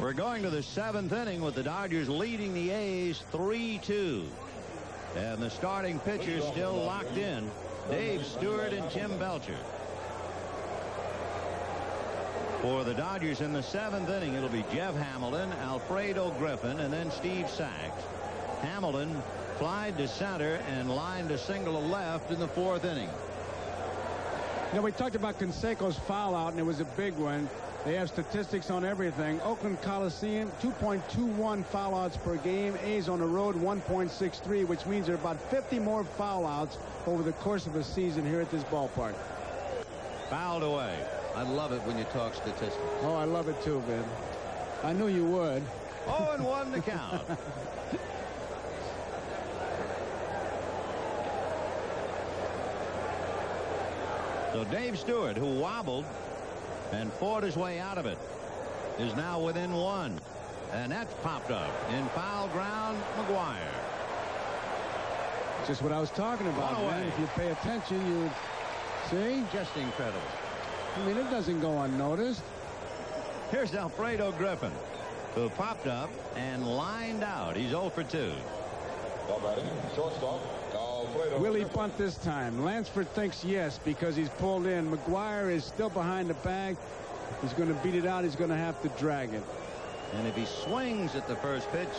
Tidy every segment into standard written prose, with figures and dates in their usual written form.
We're going to the 7th inning with the Dodgers leading the A's 3-2. And the starting pitchers still locked in. Dave Stewart and Jim Belcher. For the Dodgers in the 7th inning, it'll be Jeff Hamilton, Alfredo Griffin, and then Steve Sax. Hamilton flied to center and lined a single to left in the 4th inning. You know, we talked about Canseco's foul out, and it was a big one. They have statistics on everything. Oakland Coliseum, 2.21 foul outs per game. A's on the road, 1.63, which means there are about 50 more foul outs over the course of a season here at this ballpark. Fouled away. I love it when you talk statistics. Oh, I love it too, Ben. I knew you would. 0-1 to count. So Dave Stewart, who wobbled and fought his way out of it, is now within 1. And that's popped up in foul ground. McGuire. Just what I was talking about, man. If you pay attention, you would see. Just incredible. I mean, it doesn't go unnoticed. Here's Alfredo Griffin, who popped up and lined out. He's 0 for 2. Shortstop. Will he bunt this time? Lansford thinks yes, because he's pulled in. McGuire is still behind the bag. He's going to beat it out. He's going to have to drag it. And if he swings at the first pitch,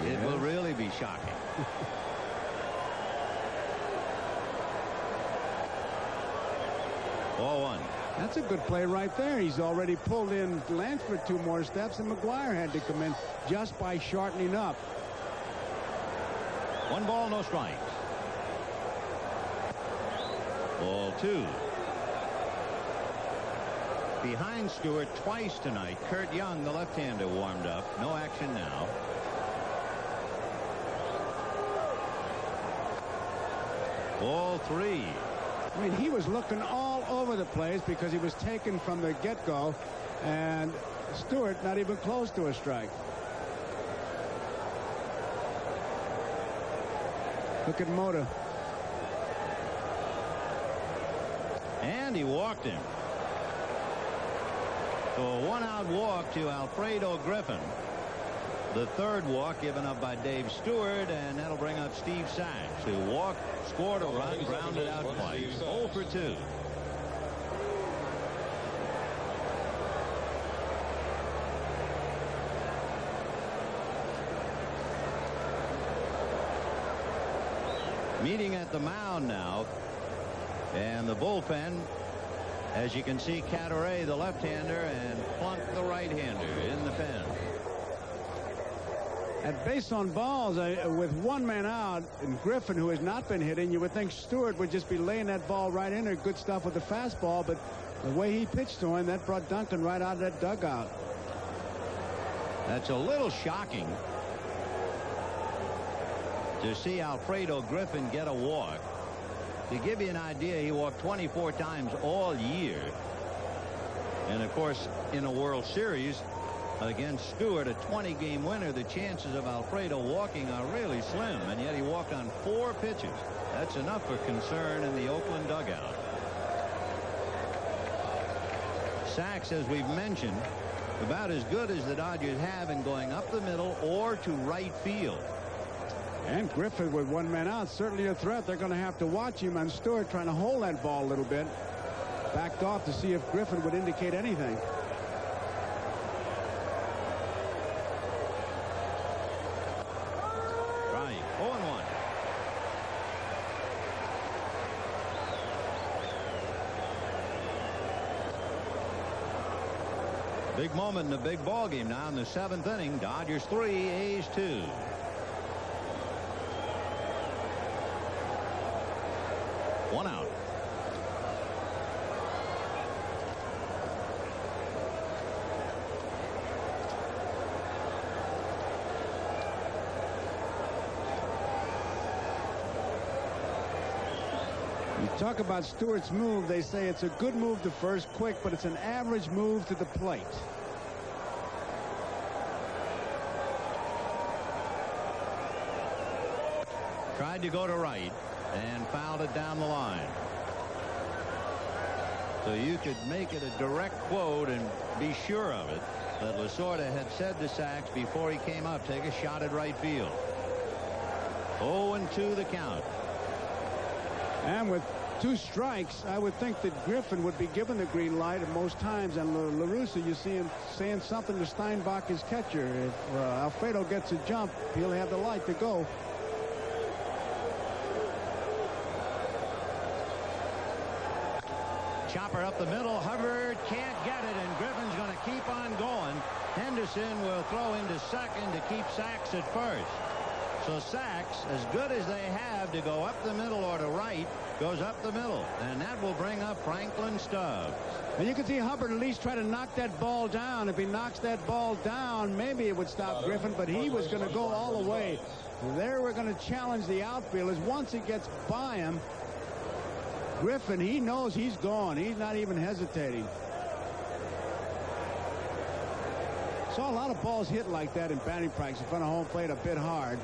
it will really be shocking. Ball 1. That's a good play right there. He's already pulled in Lansford 2 more steps, and McGuire had to come in just by shortening up. 1 ball, no strikes. Ball 2. Behind Stewart twice tonight, Kurt Young, the left-hander, warmed up. No action now. Ball 3. I mean, he was looking all over the place because he was taken from the get-go, and Stewart not even close to a strike. Look at Mota. And he walked him. So a 1-out walk to Alfredo Griffin. The 3rd walk given up by Dave Stewart, and that'll bring up Steve Sax, who walked, scored a run, grounded out twice. 0 for 2. Meeting at the mound now, and the bullpen, as you can see, Caturay, the left-hander, and Plunk, the right-hander, in the pen. At base on balls, with 1 man out, and Griffin, who has not been hitting, you would think Stewart would just be laying that ball right in there. Good stuff with the fastball, but the way he pitched to him, that brought Duncan right out of that dugout. That's a little shocking to see Alfredo Griffin get a walk. To give you an idea, he walked 24 times all year. And of course, in a World Series against Stewart, a 20-game winner, the chances of Alfredo walking are really slim, and yet he walked on 4 pitches. That's enough for concern in the Oakland dugout. Sax, as we've mentioned, about as good as the Dodgers have in going up the middle or to right field. And Griffin with 1 man out, certainly a threat. They're going to have to watch him, and Stewart trying to hold that ball a little bit. Backed off to see if Griffin would indicate anything. Right, 0-1. Big moment in a big ball game now in the 7th inning. Dodgers 3, A's 2. One out. You talk about Stewart's move. They say it's a good move to first quick, but it's an average move to the plate. Tried to go to right and fouled it down the line. So you could make it a direct quote and be sure of it. that Lasorda had said to Sachs before he came up, take a shot at right field. 0-2 the count. And with 2 strikes, I would think that Griffin would be given the green light at most times. And La Russa, you see him saying something to Steinbach, his catcher. If Alfredo gets a jump, he'll have the light to go. Chopper up the middle. Hubbard can't get it, and Griffin's going to keep on going. Henderson will throw into second to keep Sachs at first. So Sachs, as good as they have to go up the middle or to right, goes up the middle, and that will bring up Franklin Stubbs. And you can see Hubbard at least try to knock that ball down. If he knocks that ball down, maybe it would stop Griffin, but he was going to go all the way. There we're going to challenge the outfielders. Once he gets by him, Griffin, he knows he's gone. He's not even hesitating. Saw a lot of balls hit like that in batting practice in front of home plate a bit hard.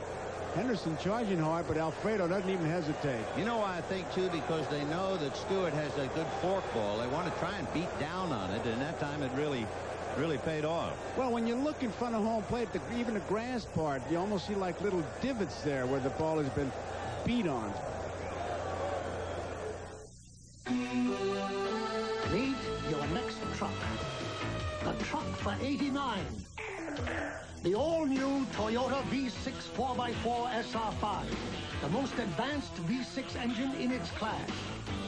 Henderson charging hard, but Alfredo doesn't even hesitate. You know why I think, too? Because they know that Stewart has a good fork ball. They want to try and beat down on it, and that time it really paid off. Well, when you look in front of home plate, even the grass part, you almost see like little divots there where the ball has been beat on. Meet your next truck. The truck for '89. The all-new Toyota V6 4x4 SR5. The most advanced V6 engine in its class.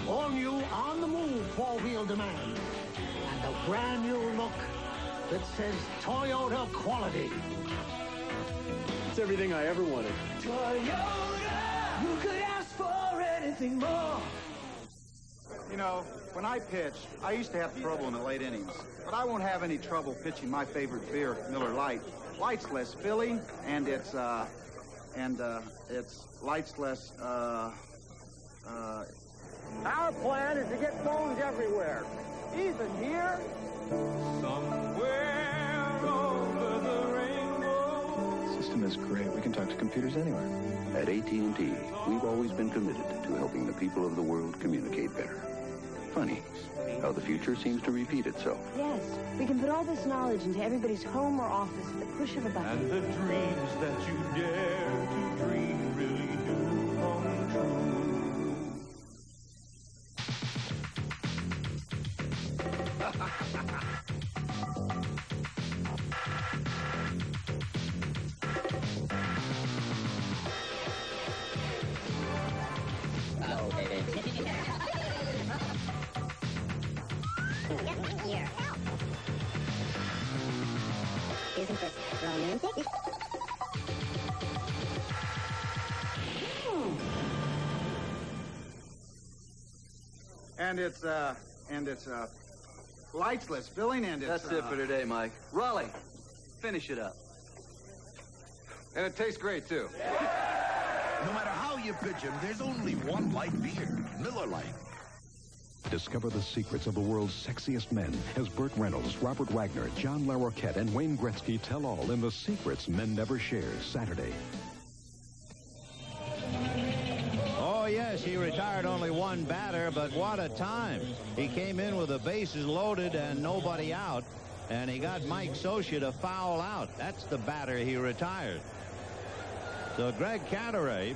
All-new on-the-move four-wheel demand. And a brand-new look that says Toyota quality. It's everything I ever wanted. Toyota, you could ask for anything more. You know, when I pitched, I used to have trouble in the late innings. But I won't have any trouble pitching my favorite beer, Miller Lite. Light's less filling, and it's light's less, Our plan is to get phones everywhere, even here. Somewhere over the rainbow. The system is great. We can talk to computers anywhere. At AT&T, we've always been committed to helping the people of the world communicate better. Funny how the future seems to repeat itself. Yes, we can put all this knowledge into everybody's home or office at the push of a button. And the dreams that you dare to dream really do come true. Isn't this romantic? And it's light's less filling, and it's... That's it for today, Mike. Raleigh, finish it up. And it tastes great, too. No matter how you pitch him, there's only one light beer, Miller Lite. Discover the secrets of the world's sexiest men as Burt Reynolds, Robert Wagner, John Larroquette, and Wayne Gretzky tell all in The Secrets Men Never Share, Saturday. Oh, yes, he retired only one batter, but what a time. He came in with the bases loaded and nobody out, and he got Mike Scioscia to foul out. That's the batter he retired. So Greg Cadaret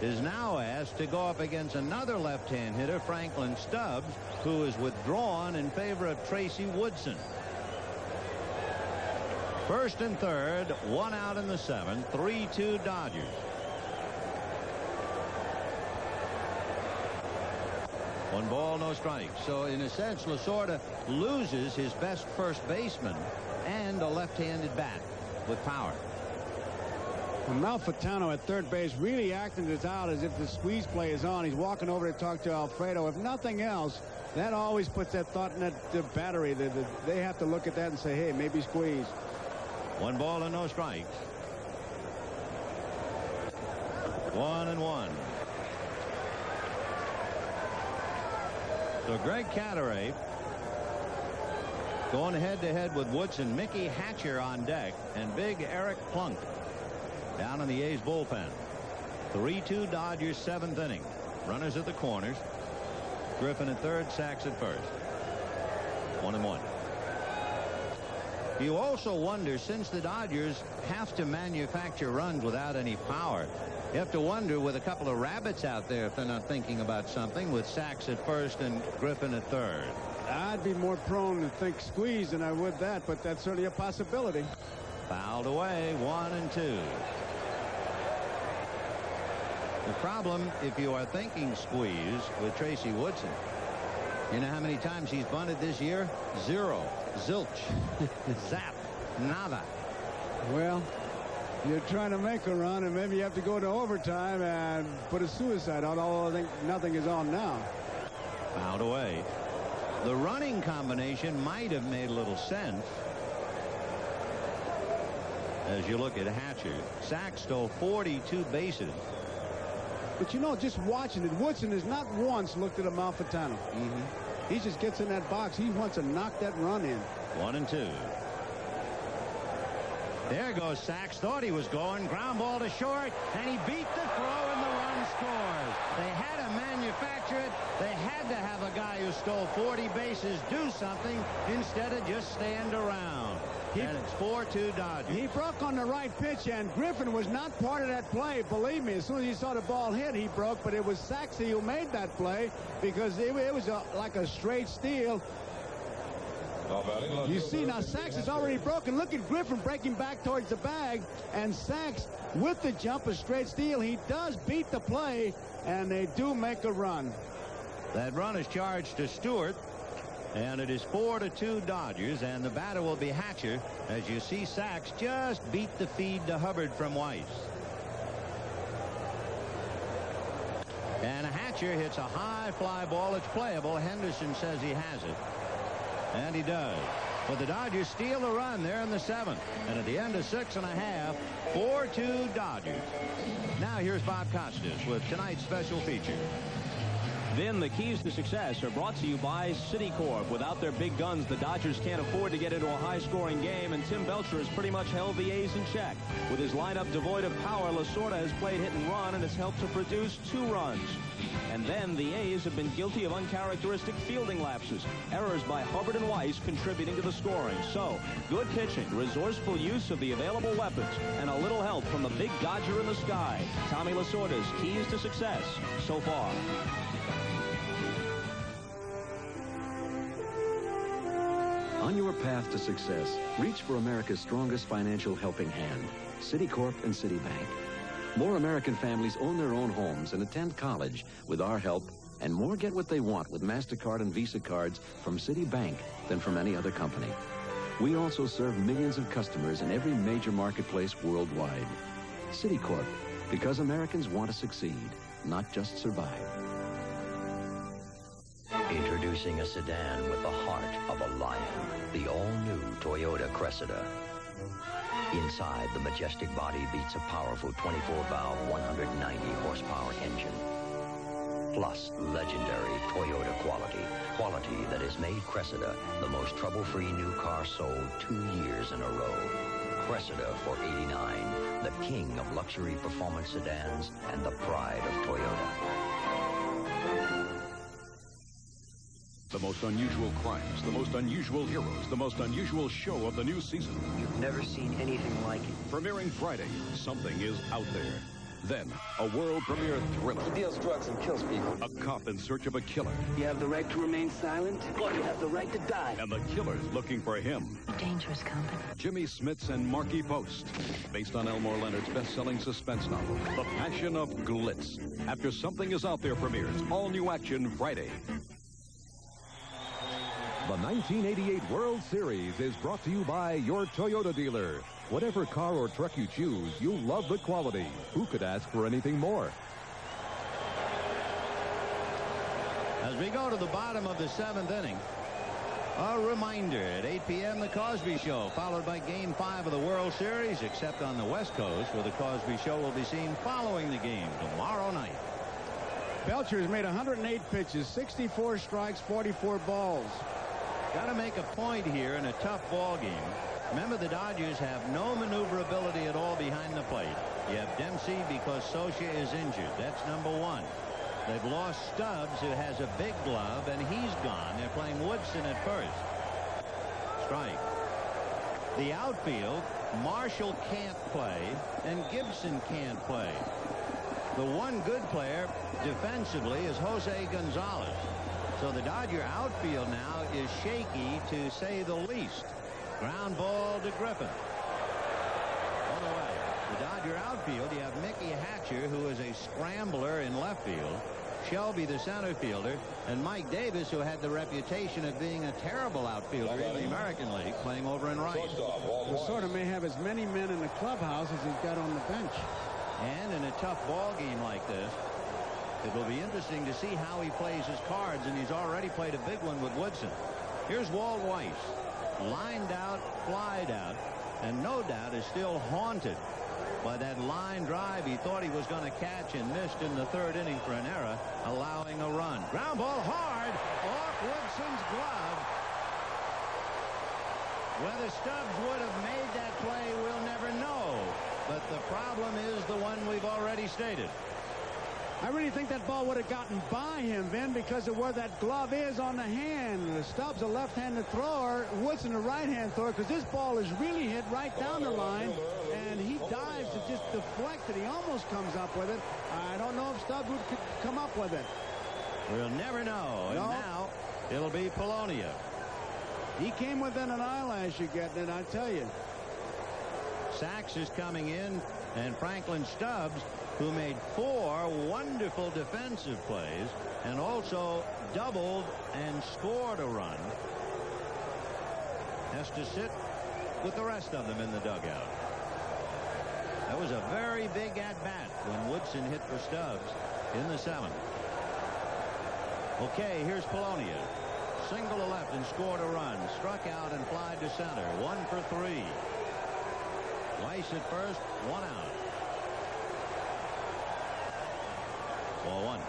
is now asked to go up against another left-hand hitter, Franklin Stubbs, who is withdrawn in favor of Tracy Woodson. First and third, one out in the seventh, 3-2 Dodgers. One ball, no strikes. So in a sense, Lasorda loses his best first baseman and a left-handed bat with power. And Malfitano at third base really acting this out as if the squeeze play is on. He's walking over to talk to Alfredo. If nothing else, that always puts that thought in that battery. They have to look at that and say, hey, maybe squeeze. One ball and no strikes. 1-1. So Greg Cadaret going head-to-head with Woodson. Mickey Hatcher on deck, and big Eric Plunk down in the A's bullpen. 3-2 Dodgers, seventh inning. Runners at the corners. Griffin at third, Sachs at first. 1-1. You also wonder, since the Dodgers have to manufacture runs without any power, you have to wonder with a couple of rabbits out there if they're not thinking about something with Sachs at first and Griffin at third. I'd be more prone to think squeeze than I would that, but that's certainly a possibility. Fouled away, 1-2. The problem, if you are thinking squeeze with Tracy Woodson, you know how many times he's bunted this year? 0. Zilch. Zap. Nada. Well, you're trying to make a run, and maybe you have to go to overtime and put a suicide on, although I think nothing is on now. Fouled away. The running combination might have made a little sense. As you look at Hatcher, Sachs stole 42 bases. But you know, just watching it, Woodson has not once looked at Amalfitano. He just gets in that box. He wants to knock that run in. 1-2. There goes Sachs. Thought he was going. Ground ball to short, and he beat the throw, and the run scores. They had to manufacture it. They had to have a guy who stole 40 bases do something instead of just stand around. And it's 4-2 Dodgers. He broke on the right pitch, and Griffin was not part of that play. Believe me, as soon as he saw the ball hit, he broke. But it was Saxey who made that play because it was like a straight steal. You see, now Sachs is already broken. Look at Griffin breaking back towards the bag. And Sachs, with the jump, a straight steal, he does beat the play, and they do make a run. That run is charged to Stewart. And it is 4-2 Dodgers, and the batter will be Hatcher, as you see Sachs just beat the feed to Hubbard from Weiss. And Hatcher hits a high fly ball. It's playable. Henderson says he has it. And he does. But the Dodgers steal a run there in the 7th. And at the end of 6.5, 4-2 Dodgers. Now here's Bob Costas with tonight's special feature. Then the keys to success are brought to you by Citicorp. Without their big guns, the Dodgers can't afford to get into a high-scoring game, and Tim Belcher has pretty much held the A's in check. With his lineup devoid of power, Lasorda has played hit and run and has helped to produce 2 runs. And then the A's have been guilty of uncharacteristic fielding lapses, errors by Hubbard and Weiss contributing to the scoring. So, good pitching, resourceful use of the available weapons, and a little help from the big Dodger in the sky. Tommy Lasorda's keys to success so far. On your path to success, reach for America's strongest financial helping hand, Citicorp and Citibank. More American families own their own homes and attend college with our help, and more get what they want with MasterCard and Visa cards from Citibank than from any other company. We also serve millions of customers in every major marketplace worldwide. Citicorp, because Americans want to succeed, not just survive. Introducing a sedan with the heart of a lion, the all-new Toyota Cressida. Inside, the majestic body beats a powerful 24-valve, 190-horsepower engine. Plus, legendary Toyota quality. Quality that has made Cressida the most trouble-free new car sold 2 years in a row. Cressida for $89, the king of luxury performance sedans and the pride of Toyota. The most unusual crimes, the most unusual heroes, the most unusual show of the new season. You've never seen anything like it. Premiering Friday, something is out there. Then, a world premiere thriller. He deals drugs and kills people. A cop in search of a killer. You have the right to remain silent, or you have the right to die. And the killer's looking for him. Dangerous company. Jimmy Smits and Marky Post. Based on Elmore Leonard's best-selling suspense novel, The Passion of Glitz. After Something Is Out There premieres, all new action Friday. The 1988 World Series is brought to you by your Toyota dealer. Whatever car or truck you choose, you'll love the quality. Who could ask for anything more? As we go to the bottom of the 7th inning, a reminder at 8 p.m. The Cosby Show, followed by Game 5 of the World Series, except on the West Coast, where the Cosby Show will be seen following the game tomorrow night. Belcher has made 108 pitches, 64 strikes, 44 balls. Got to make a point here in a tough ball game. Remember, the Dodgers have no maneuverability at all behind the plate. You have Dempsey because Socia is injured. That's number 1. They've lost Stubbs, who has a big glove, and he's gone. They're playing Woodson at first. Strike. The outfield, Marshall can't play, and Gibson can't play. The one good player defensively is Jose Gonzalez. So the Dodger outfield now is shaky, to say the least. Ground ball to Griffin. On the way. The Dodger outfield, you have Mickey Hatcher, who is a scrambler in left field. Shelby, the center fielder, and Mike Davis, who had the reputation of being a terrible outfielder in the American League, playing over in right. He sort of may have as many men in the clubhouse as he's got on the bench. And in a tough ball game like this, it will be interesting to see how he plays his cards, and he's already played a big one with Woodson. Here's Walt Weiss, lined out, flied out, and no doubt is still haunted by that line drive he thought he was going to catch and missed in the third inning for an error, allowing a run. Ground ball hard off Woodson's glove. Whether Stubbs would have made that play, we'll never know. But the problem is the one we've already stated. I really think that ball would have gotten by him, Vin, because of where that glove is on the hand. Stubbs a left-handed thrower, Woodson a right-hand thrower, because this ball is really hit right down the line, and he dives to just deflect it. He almost comes up with it. I don't know if Stubbs would come up with it. We'll never know. And now it'll be Polonia. He came within an eyelash of getting it, I tell you. Sachs is coming in, and Franklin Stubbs, who made 4 wonderful defensive plays and also doubled and scored a run, has to sit with the rest of them in the dugout. That was a very big at-bat when Woodson hit for Stubbs in the 7th. Okay, here's Polonia. Single to left and scored a run. Struck out and flied to center. 1 for 3. Weiss at first, 1 out. Ball 1.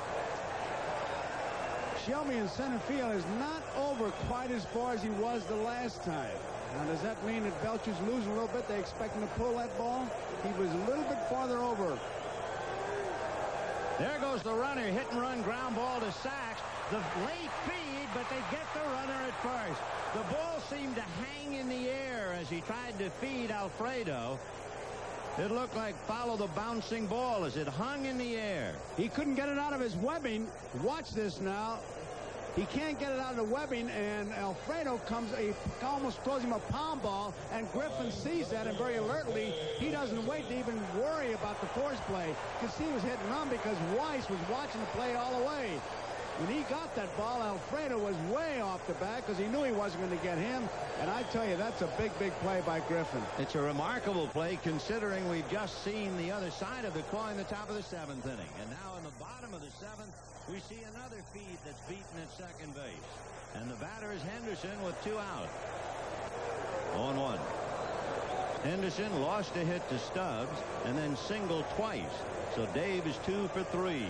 Shelby in center field is not over quite as far as he was the last time. Now, does that mean that Belcher's losing a little bit? They expect him to pull that ball? He was a little bit farther over. There goes the runner. Hit and run ground ball to Sachs. The late feed, but they get the runner at first. The ball seemed to hang in the air as he tried to feed Alfredo. It looked like follow the bouncing ball as it hung in the air. He couldn't get it out of his webbing. Watch this now. He can't get it out of the webbing, and Alfredo comes, he almost throws him a palm ball, and Griffin sees that, and very alertly, he doesn't wait to even worry about the force play. You can see he was hit and run because Weiss was watching the play all the way. When he got that ball, Alfredo was way off the bat because he knew he wasn't going to get him. And I tell you, that's a big, big play by Griffin. It's a remarkable play considering we've just seen the other side of the coin, the top of the 7th inning. And now in the bottom of the 7th, we see another feed that's beaten at second base. And the batter is Henderson with 2 out. 0-1. Henderson lost a hit to Stubbs and then singled twice. So Dave is 2 for 3.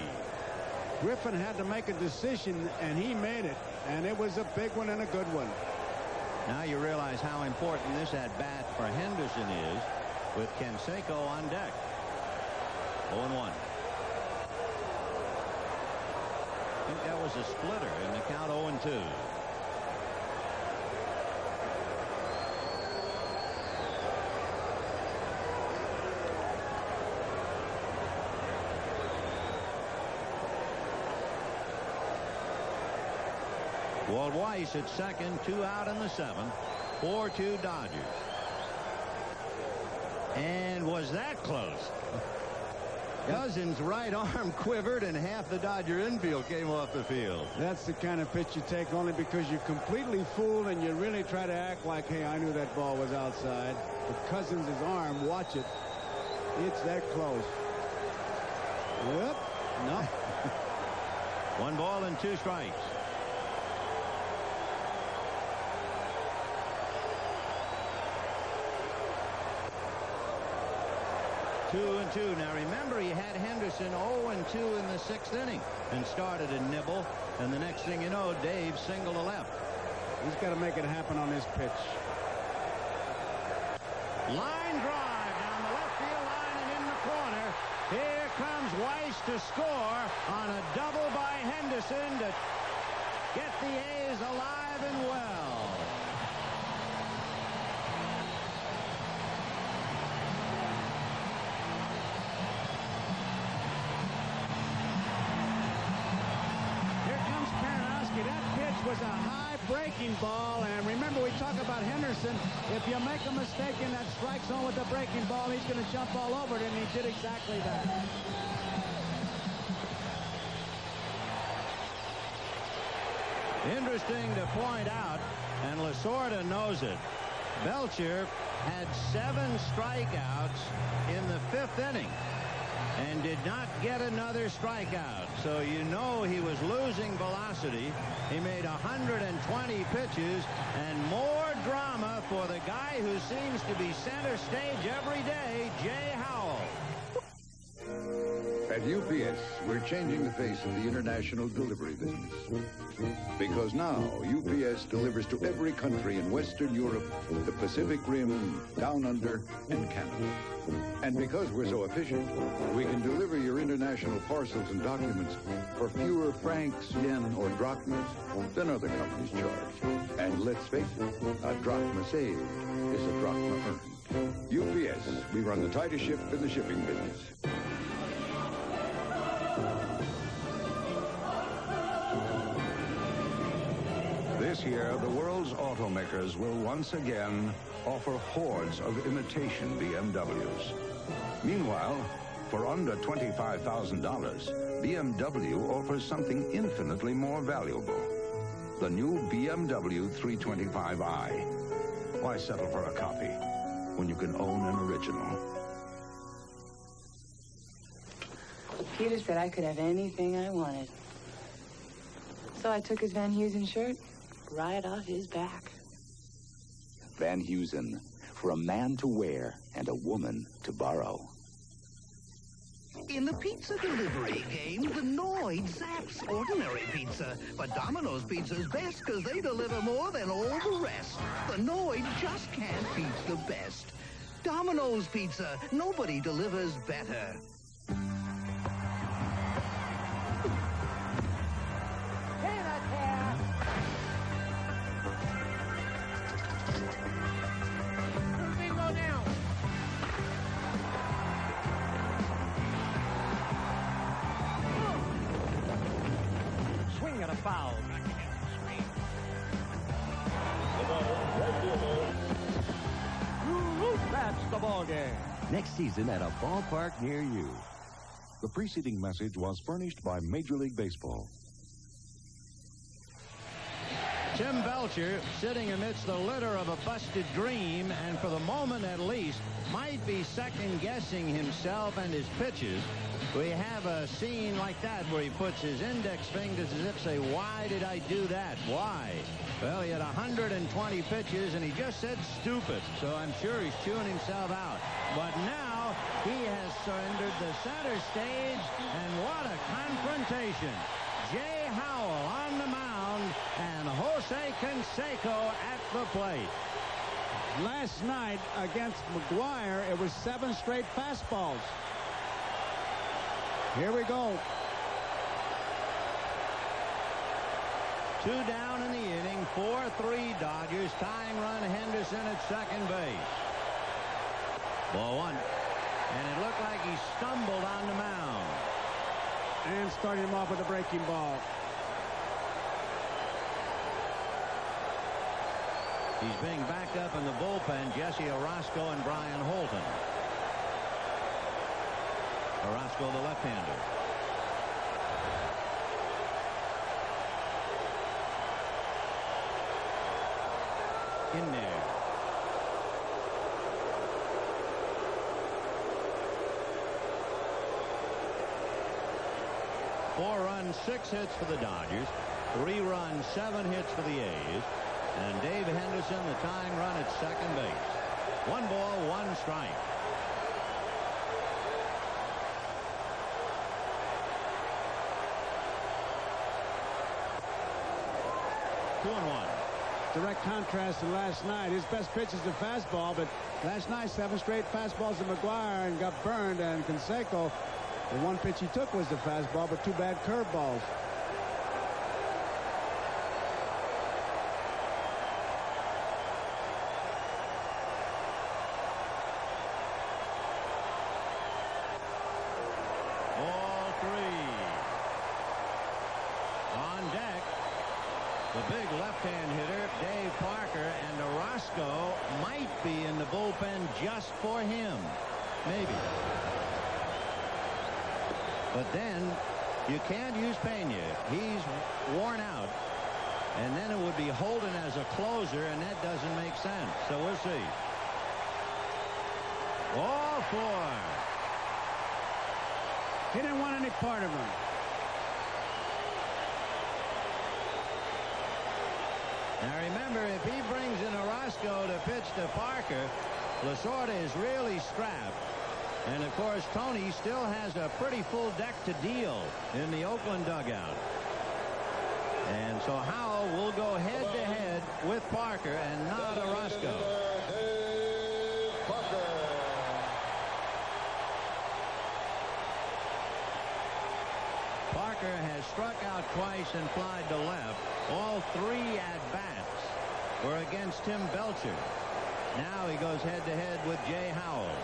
Griffin had to make a decision, and he made it. And it was a big one and a good one. Now you realize how important this at-bat for Henderson is with Canseco on deck. 0-1. I think that was a splitter in the count. 0-2. Walt Weiss at second, 2 out in the 7th. 4-2 Dodgers. And was that close? Cousins' right arm quivered and half the Dodger infield came off the field. That's the kind of pitch you take only because you're completely fooled and you really try to act like, hey, I knew that ball was outside. But Cousins' arm, watch it. It's that close. Yep. No. 1 ball and 2 strikes. Two and 2. Now remember, he had Henderson 0-2 in the 6th inning and started a nibble. And the next thing you know, Dave single to left. He's got to make it happen on this pitch. Line drive down the left field line and in the corner. Here comes Weiss to score on a double by Henderson to get the A's alive and well. was a high breaking ball, and remember we talk about Henderson. If you make a mistake in that strike zone with the breaking ball, he's going to jump all over it, and he did exactly that. Interesting to point out, and Lasorda knows it, Belcher had 7 strikeouts in the 5th inning and did not get another strikeout. So you know he was losing velocity. He made 120 pitches, and more drama for the guy who seems to be center stage every day, Jay Howell. At UPS, we're changing the face of the international delivery business. Because now, UPS delivers to every country in Western Europe, the Pacific Rim, Down Under, and Canada. And because we're so efficient, we can deliver your international parcels and documents for fewer francs, yen, or drachmas than other companies charge. And let's face it, a drachma saved is a drachma earned. UPS, we run the tightest ship in the shipping business. This year, the world's automakers will once again offer hordes of imitation BMWs. Meanwhile, for under $25,000, BMW offers something infinitely more valuable. The new BMW 325i. Why settle for a copy when you can own an original? Peter said I could have anything I wanted. So I took his Van Heusen shirt right off his back. Van Heusen, for a man to wear and a woman to borrow. In the pizza delivery game, the Noid zaps ordinary pizza. But Domino's Pizza's best because they deliver more than all the rest. The Noid just can't beat the best. Domino's Pizza, nobody delivers better. Foul. That's the ball game. Next season at a ballpark near you. The preceding message was furnished by Major League Baseball. Tim Belcher, sitting amidst the litter of a busted dream, and for the moment at least, might be second-guessing himself and his pitches. We have a scene like that where he puts his index fingers as if say, why did I do that? Why? Well, he had 120 pitches, and he just said stupid, so I'm sure he's chewing himself out. But now he has surrendered the center stage, and what a confrontation. Jay Howell on the mound, and Jose Canseco at the plate. Last night against McGuire, it was 7 straight fastballs. Here we go. 2 down in the inning, 4-3 Dodgers. Tying run Henderson at second base. Ball 1. And it looked like he stumbled on the mound. And starting him off with a breaking ball. He's being backed up in the bullpen, Jesse Orozco and Brian Holton. Orozco, the left-hander. In there. Four runs, 6 hits for the Dodgers. 3 runs, 7 hits for the A's. And Dave Henderson, the tying run at second base. 1 ball, 1 strike. Two and 1. Direct contrast to last night. His best pitch is the fastball, but last night 7 straight fastballs to McGuire and got burned. And Canseco, the one pitch he took was the fastball, but 2 bad curveballs. The big left-hand hitter, Dave Parker, and Orozco might be in the bullpen just for him. Maybe. But then you can't use Pena. He's worn out. And then it would be Holden as a closer, and that doesn't make sense. So we'll see. All 4. He didn't want any part of him. Now remember, if he brings in Orozco to pitch to Parker, Lasorda is really strapped. And of course, Tony still has a pretty full deck to deal in the Oakland dugout. And so Howell will go head-to-head with Parker and not Orozco. Parker has struck out twice and flied to left. All 3 at-bats were against Tim Belcher. Now he goes head-to-head with Jay Howell.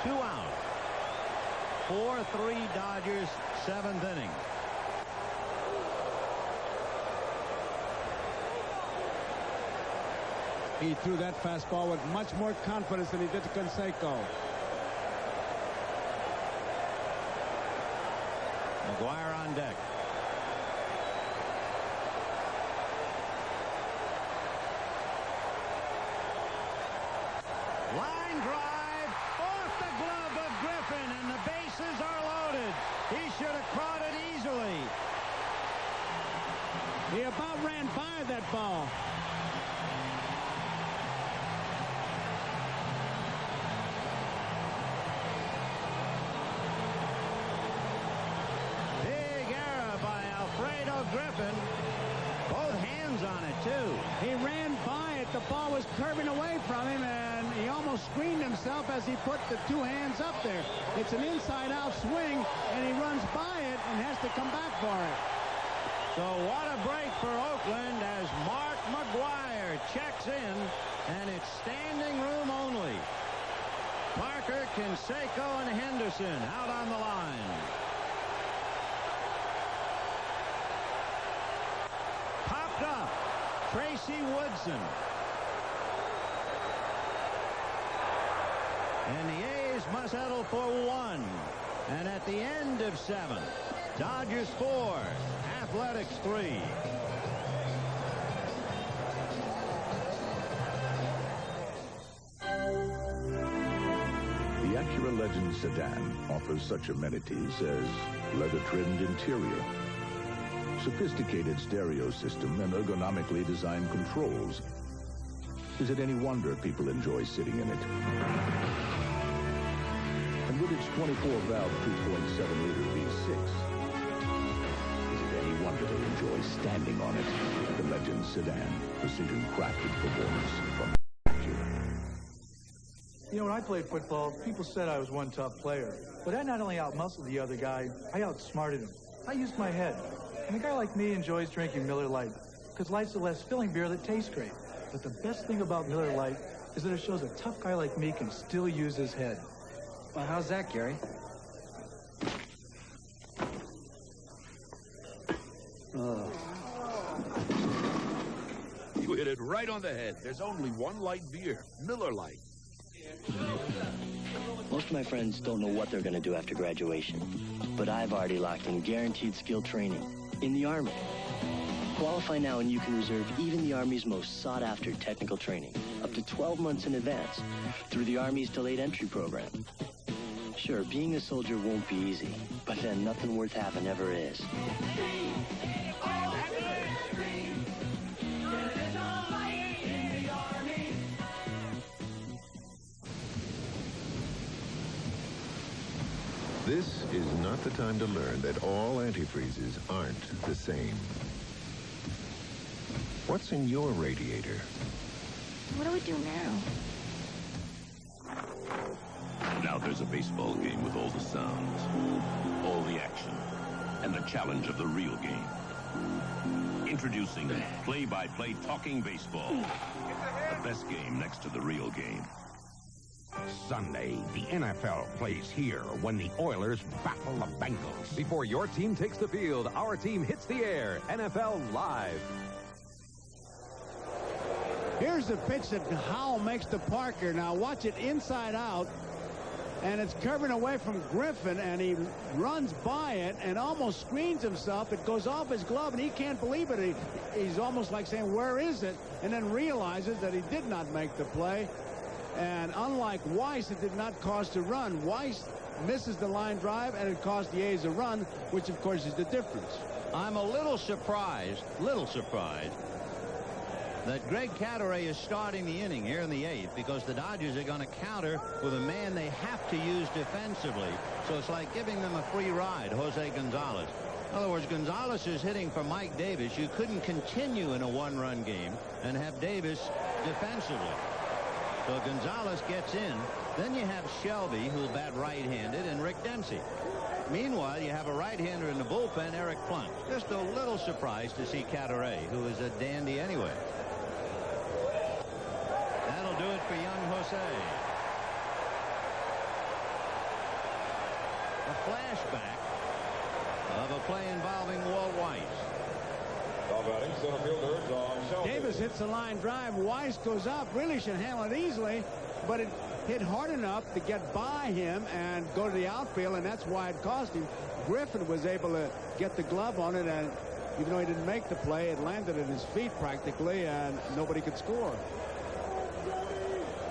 2 out. 4-3 Dodgers, 7th inning. He threw that fastball with much more confidence than he did to Canseco. McGuire on deck. Line drive off the glove of Griffin, and the bases are loaded. He should have caught it easily. He about ran by that ball. Griffin, both hands on it too. He ran by it. The ball was curving away from him, and he almost screened himself as he put the 2 hands up there. It's an inside-out swing, and he runs by it and has to come back for it. So what a break for Oakland as Mark McGuire checks in, and it's standing room only. Parker, Canseco, and Henderson out on the line. Up, Tracy Woodson. And the A's must settle for 1. And at the end of 7, Dodgers 4, Athletics 3. The Acura Legend sedan offers such amenities as leather-trimmed interior, sophisticated stereo system, and ergonomically designed controls. Is it any wonder people enjoy sitting in it? And with its 24-valve 2.7-liter V6, is it any wonder they enjoy standing on it? The Legend sedan, precision-crafted performance from Acura. You know, when I played football, people said I was one tough player. But I not only outmuscled the other guy, I outsmarted him. I used my head. And a guy like me enjoys drinking Miller Lite, because Light's the less filling beer that tastes great. But the best thing about Miller Lite is that it shows a tough guy like me can still use his head. Well, how's that, Gary? You hit it right on the head. There's only one light beer, Miller Lite. Most of my friends don't know what they're going to do after graduation, but I've already locked in guaranteed skill training in the Army. Qualify now and you can reserve even the Army's most sought-after technical training, up to 12 months in advance, through the Army's delayed entry program. Sure, being a soldier won't be easy, but then nothing worth having ever is. This is not the time to learn that all antifreezes aren't the same. What's in your radiator? What do we do now? Now there's a baseball game with all the sounds, all the action, and the challenge of the real game. Introducing play-by-play talking baseball. The best game next to the real game. Sunday, the NFL plays here when the Oilers battle the Bengals. Before your team takes the field, our team hits the air. NFL Live. Here's the pitch that Howell makes to Parker. Now watch it inside out. And it's curving away from Griffin, and he runs by it and almost screens himself. It goes off his glove, and he can't believe it. He's almost like saying, where is it? And then realizes that he did not make the play. And unlike Weiss, it did not cost a run. Weiss misses the line drive, and it cost the A's a run, which, of course, is the difference. I'm a little surprised, that Greg Cadaret is starting the inning here in the 8th, because the Dodgers are going to counter with a man they have to use defensively. So it's like giving them a free ride, Jose Gonzalez. In other words, Gonzalez is hitting for Mike Davis. You couldn't continue in a one-run game and have Davis defensively. So Gonzalez gets in. Then you have Shelby, who'll bat right-handed, and Rick Dempsey. Meanwhile, you have a right-hander in the bullpen, Eric Plunk. Just a little surprised to see Cadaret, who is a dandy anyway. That'll do it for young Jose. A flashback of a play involving Walt Weiss. Davis hits the line drive. Weiss goes up. Really should handle it easily, but it hit hard enough to get by him and go to the outfield, and that's why it cost him. Griffin was able to get the glove on it, and even though he didn't make the play, it landed at his feet practically, and nobody could score.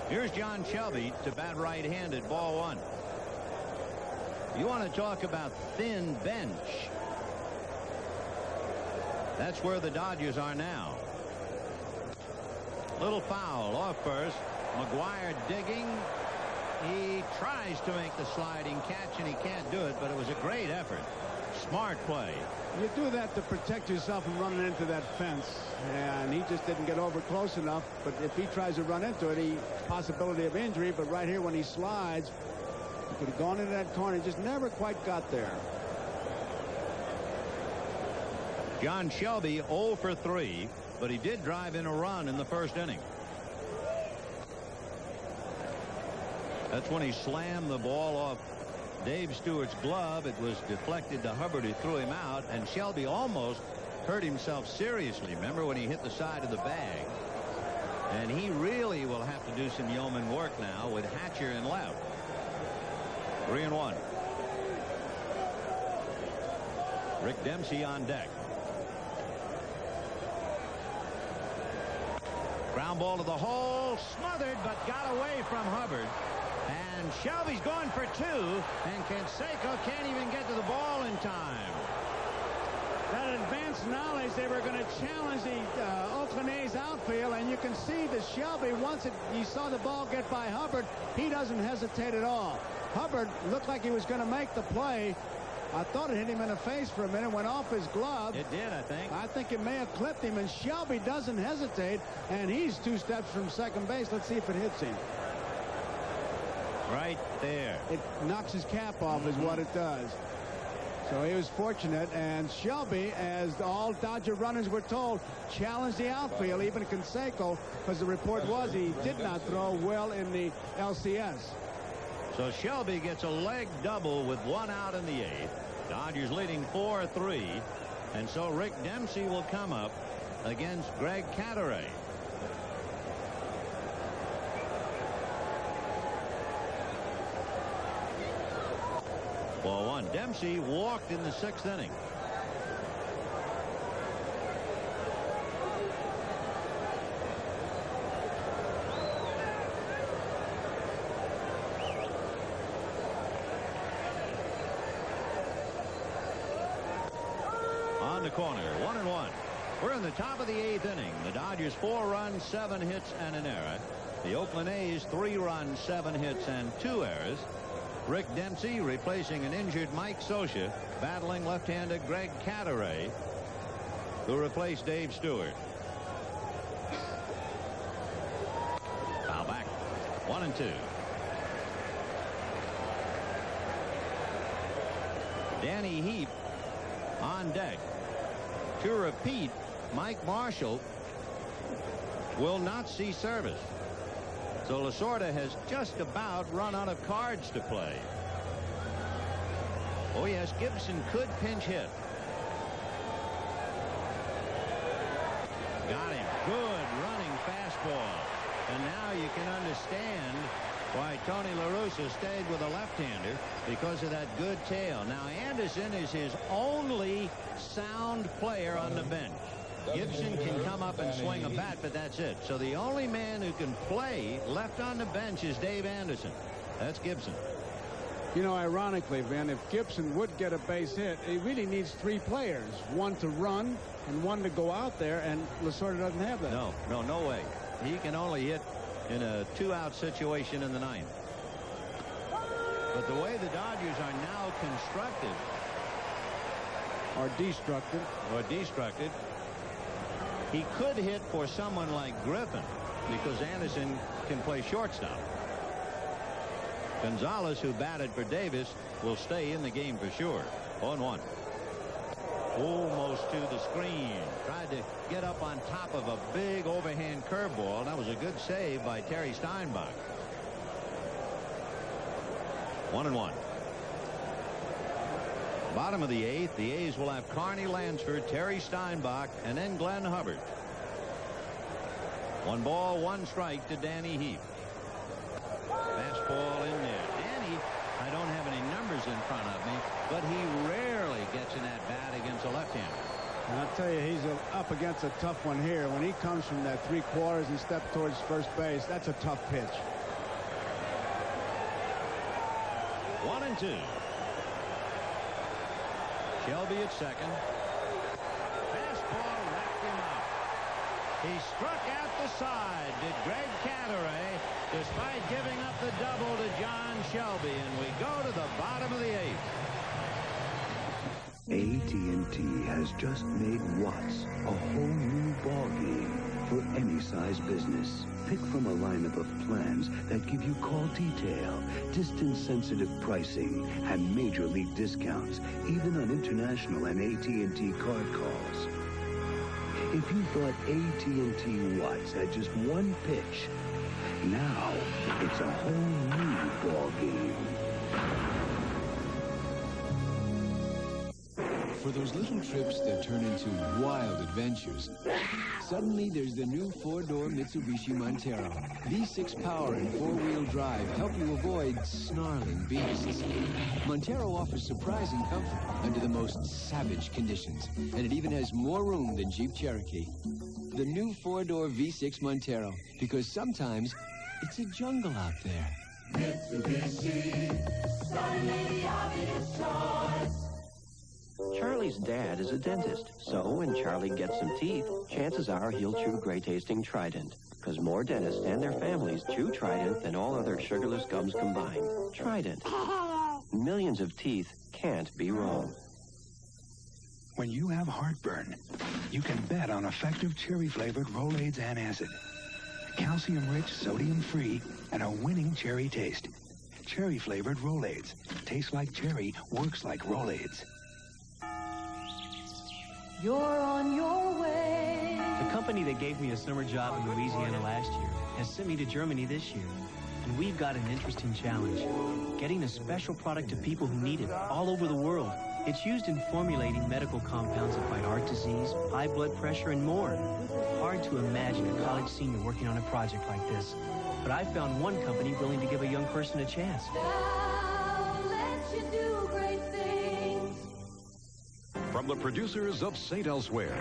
Here's John Shelby to bat right-handed, ball 1. You want to talk about thin bench. That's where the Dodgers are now. Little foul off first. McGuire digging. He tries to make the sliding catch, and he can't do it, but it was a great effort. Smart play. You do that to protect yourself from running into that fence, and he just didn't get over close enough. But if he tries to run into it, possibility of injury. But right here when he slides, he could have gone into that corner. He just never quite got there. John Shelby 0 for 3, but he did drive in a run in the first inning. That's when he slammed the ball off Dave Stewart's glove. It was deflected to Hubbard, who threw him out, and Shelby almost hurt himself seriously. Remember when he hit the side of the bag? And he really will have to do some yeoman work now with Hatcher in left. 3-1. Rick Dempsey on deck. Ground ball to the hole, smothered, but got away from Hubbard. And Shelby's going for 2, and Canseco can't even get to the ball in time. That advanced knowledge, they were going to challenge the Oakland A's outfield, and you can see that Shelby, once he saw the ball get by Hubbard, he doesn't hesitate at all. Hubbard looked like he was going to make the play. I thought it hit him in the face for a minute, went off his glove. It did, I think. I think it may have clipped him, and Shelby doesn't hesitate, and he's 2 steps from second base. Let's see if it hits him. Right there. It knocks his cap off is what it does. So he was fortunate, and Shelby, as all Dodger runners were told, challenged the outfield, even Canseco, because the report was he did not throw well in the LCS. So Shelby gets a leg double with 1 out in the 8th. Dodgers leading 4-3. And so Rick Dempsey will come up against Greg Cadaret. Ball 1. Dempsey walked in the 6th inning. On the corner, 1-1. We're in the top of the 8th inning. The Dodgers 4 runs, 7 hits, and an error. The Oakland A's 3 runs, 7 hits, and 2 errors. Rick Dempsey replacing an injured Mike Scioscia, battling left-handed Greg Cadaret, who replaced Dave Stewart. Foul back. 1-2. Danny Heap on deck. To repeat, Mike Marshall will not see service. So Lasorda has just about run out of cards to play. Oh, yes, Gibson could pinch hit. Got him. Good running fastball. And now you can understand why Tony La Russa stayed with a left-hander, because of that good tail. Now, Anderson is his only sound player on the bench. Gibson can come up and swing a bat, but that's it. So the only man who can play left on the bench is Dave Anderson. That's Gibson. You know, ironically, Vin, if Gibson would get a base hit, he really needs 3 players. One to run and one to go out there, and Lasorda doesn't have that. No way. He can only hit in a 2-out situation in the 9th. But the way the Dodgers are now constructed, or destructed, he could hit for someone like Griffin, because Anderson can play shortstop. Gonzalez, who batted for Davis, will stay in the game for sure. 0-1. Almost to the screen. Tried to get up on top of a big overhand curveball. That was a good save by Terry Steinbach. 1-1. Bottom of the 8th, the A's will have Carney Lansford, Terry Steinbach, and then Glenn Hubbard. 1 ball, 1 strike to Danny Heath. Fastball in there. Danny, I don't have any numbers in front of me, but he rarely gets an at-bat against a left-hander. And I'll tell you, he's up against a tough one here. When he comes from that 3/4 and steps towards first base, that's a tough pitch. 1-2. Shelby at second. Fastball wrapped him up. He struck out the side, did Greg Cadaret, despite giving up the double to John Shelby. And we go to the bottom of the 8th. AT&T has just made Watts a whole new ballgame for any size business. Pick from a lineup of plans that give you call detail, distance-sensitive pricing, and major league discounts, even on international and AT&T card calls. If you thought AT&T Watts had just one pitch, now it's a whole new ballgame. For those little trips that turn into wild adventures, suddenly there's the new 4-door Mitsubishi Montero. V6 power and 4-wheel drive help you avoid snarling beasts. Montero offers surprising comfort under the most savage conditions, and it even has more room than Jeep Cherokee. The new 4-door V6 Montero, because sometimes it's a jungle out there. Mitsubishi, suddenly the obvious choice. Charlie's dad is a dentist, so when Charlie gets some teeth, chances are he'll chew great-tasting Trident, because more dentists and their families chew Trident than all other sugarless gums combined. Trident. Millions of teeth can't be wrong. When you have heartburn, you can bet on effective cherry-flavored Rolaids Antacid. Calcium-rich, sodium-free, and a winning cherry taste. Cherry-flavored Rolaids. Tastes like cherry, works like Rolaids. You're on your way. The company that gave me a summer job in Louisiana last year has sent me to Germany this year. And we've got an interesting challenge. Getting a special product to people who need it all over the world. It's used in formulating medical compounds that fight heart disease, high blood pressure, and more. Hard to imagine a college senior working on a project like this. But I found one company willing to give a young person a chance. From the producers of St. Elsewhere,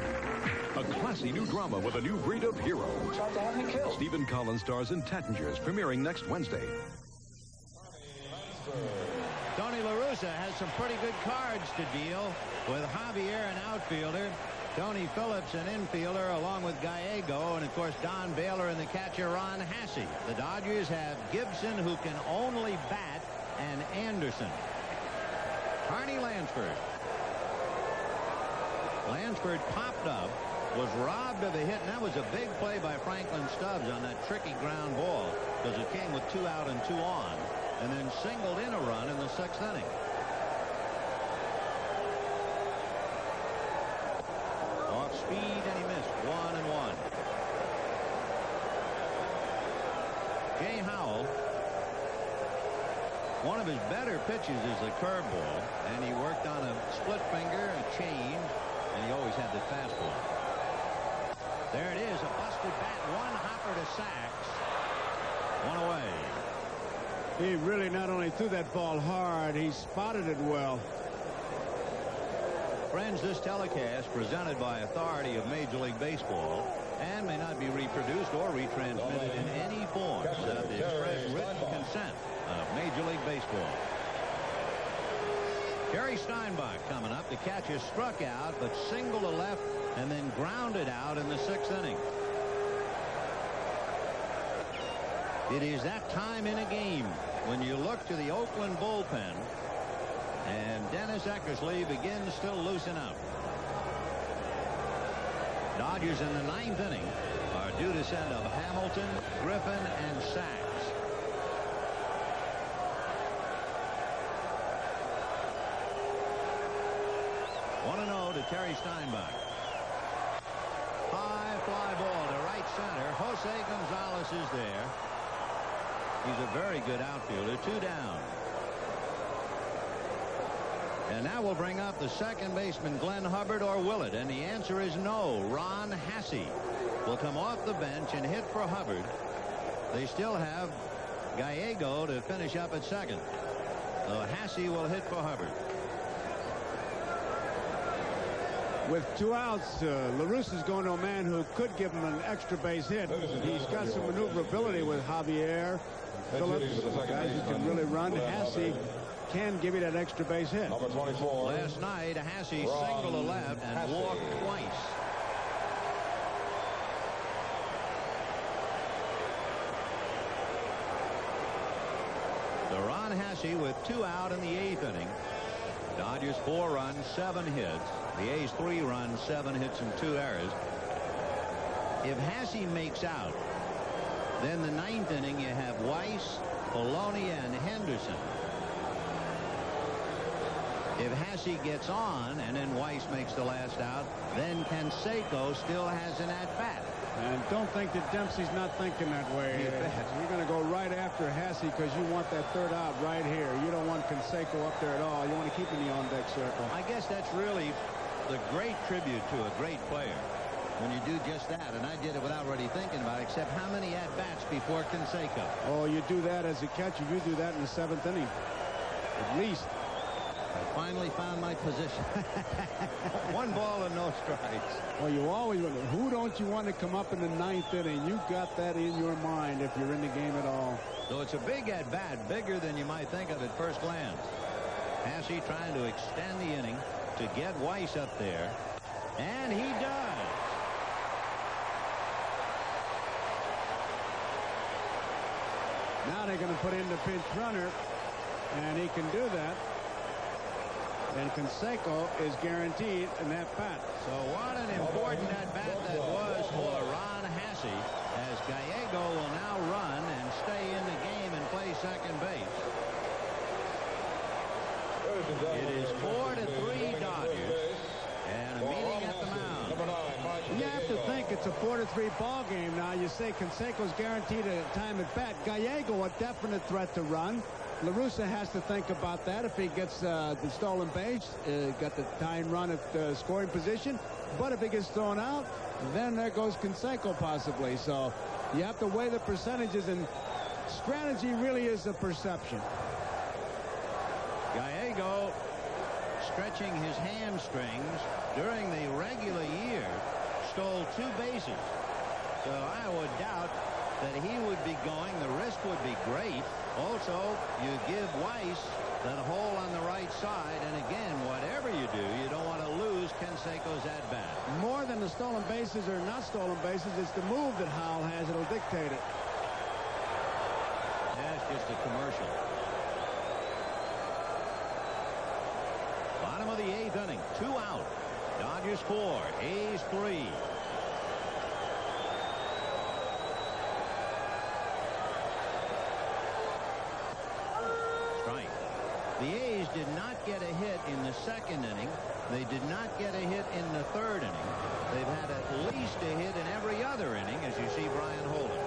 a classy new drama with a new breed of hero. Tried to have me killed. Stephen Collins stars in Tattingers, premiering next Wednesday. Tony La Russa has some pretty good cards to deal with. Javier, an outfielder, Tony Phillips, an infielder, along with Gallego, and of course Don Baylor and the catcher Ron Hasse. The Dodgers have Gibson, who can only bat, and Anderson. Carney Lansford. Lansford popped up, was robbed of a hit, and that was a big play by Franklin Stubbs on that tricky ground ball, because it came with 2 out and 2 on, and then singled in a run in the 6th inning. Off speed, and he missed. 1-1. Jay Howell, one of his better pitches is the curveball, and he worked on a split finger, a change, and he always had the fastball. There it is, a busted bat, one hopper to Sachs, one away. He really not only threw that ball hard, he spotted it well. Friends, this telecast presented by authority of Major League Baseball and may not be reproduced or retransmitted in any form without the express written consent of Major League Baseball. Jerry Steinbach coming up. The catcher struck out but singled to left and then grounded out in the 6th inning. It is that time in a game when you look to the Oakland bullpen and Dennis Eckersley begins to loosen up. Dodgers in the 9th inning are due to send up Hamilton, Griffin, and Sachs. One 1-0 to Terry Steinbach. High fly ball to right center. Jose Gonzalez is there. He's a very good outfielder. 2 down. And now we'll bring up the second baseman, Glenn Hubbard, or will it? And the answer is no. Ron Hasse will come off the bench and hit for Hubbard. They still have Gallego to finish up at second. So Hasse will hit for Hubbard. With 2 outs, La Russa's going to a man who could give him an extra base hit. He's got some maneuverability with Javier Phillips, guys who can really run. Hasse can give you that extra base hit. Number 24. Last night, Hasse singled to left and walked twice. So Ron Hasse with 2 out in the 8th inning. Dodgers 4 runs, 7 hits. The A's 3 runs, 7 hits, and 2 errors. If Hasse makes out, then the 9th inning you have Weiss, Polonia, and Henderson. If Hasse gets on and then Weiss makes the last out, then Canseco still has an at-bat. And don't think that Dempsey's not thinking that way. You're going to go right after Hasse because you want that 3rd out right here. You don't want Canseco up there at all. You want to keep him in the on-deck circle. I guess that's really the great tribute to a great player when you do just that. And I did it without really thinking about it, except how many at-bats before Canseco? Oh, you do that as a catcher. You do that in the 7th inning. At least. I finally found my position. 1 ball and no strikes. Well, you always wonder, who don't you want to come up in the 9th inning? You got that in your mind if you're in the game at all. So it's a big at-bat, bigger than you might think of at first glance. Hasse trying to extend the inning to get Weiss up there. And he does. Now they're going to put in the pinch runner, and he can do that. And Canseco is guaranteed an at-bat. So what an important at-bat that was for Ron Hasse, as Gallego will now run and stay in the game and play second base. It is 4-3 Dodgers, and a meeting at the mound. You have to think it's a 4-3 ball game now. You say Canseco's guaranteed a time at bat. Gallego a definite threat to run. La Russa has to think about that. If he gets the stolen base, got the tying run at the scoring position. But if he gets thrown out, then there goes Canseco possibly. So you have to weigh the percentages, and strategy really is a perception. Gallego stretching his hamstrings during the regular year stole 2 bases. So I would doubt that he would be going. The risk would be great. Also, you give Weiss that hole on the right side, and again, whatever you do, you don't want to lose Canseco's at-bat. More than the stolen bases or not stolen bases, it's the move that Howell has that'll dictate it. That's just a commercial. Bottom of the 8th inning, 2 out. Dodgers 4, A's 3. The A's did not get a hit in the 2nd inning. They did not get a hit in the 3rd inning. They've had at least a hit in every other inning, as you see Brian Holden.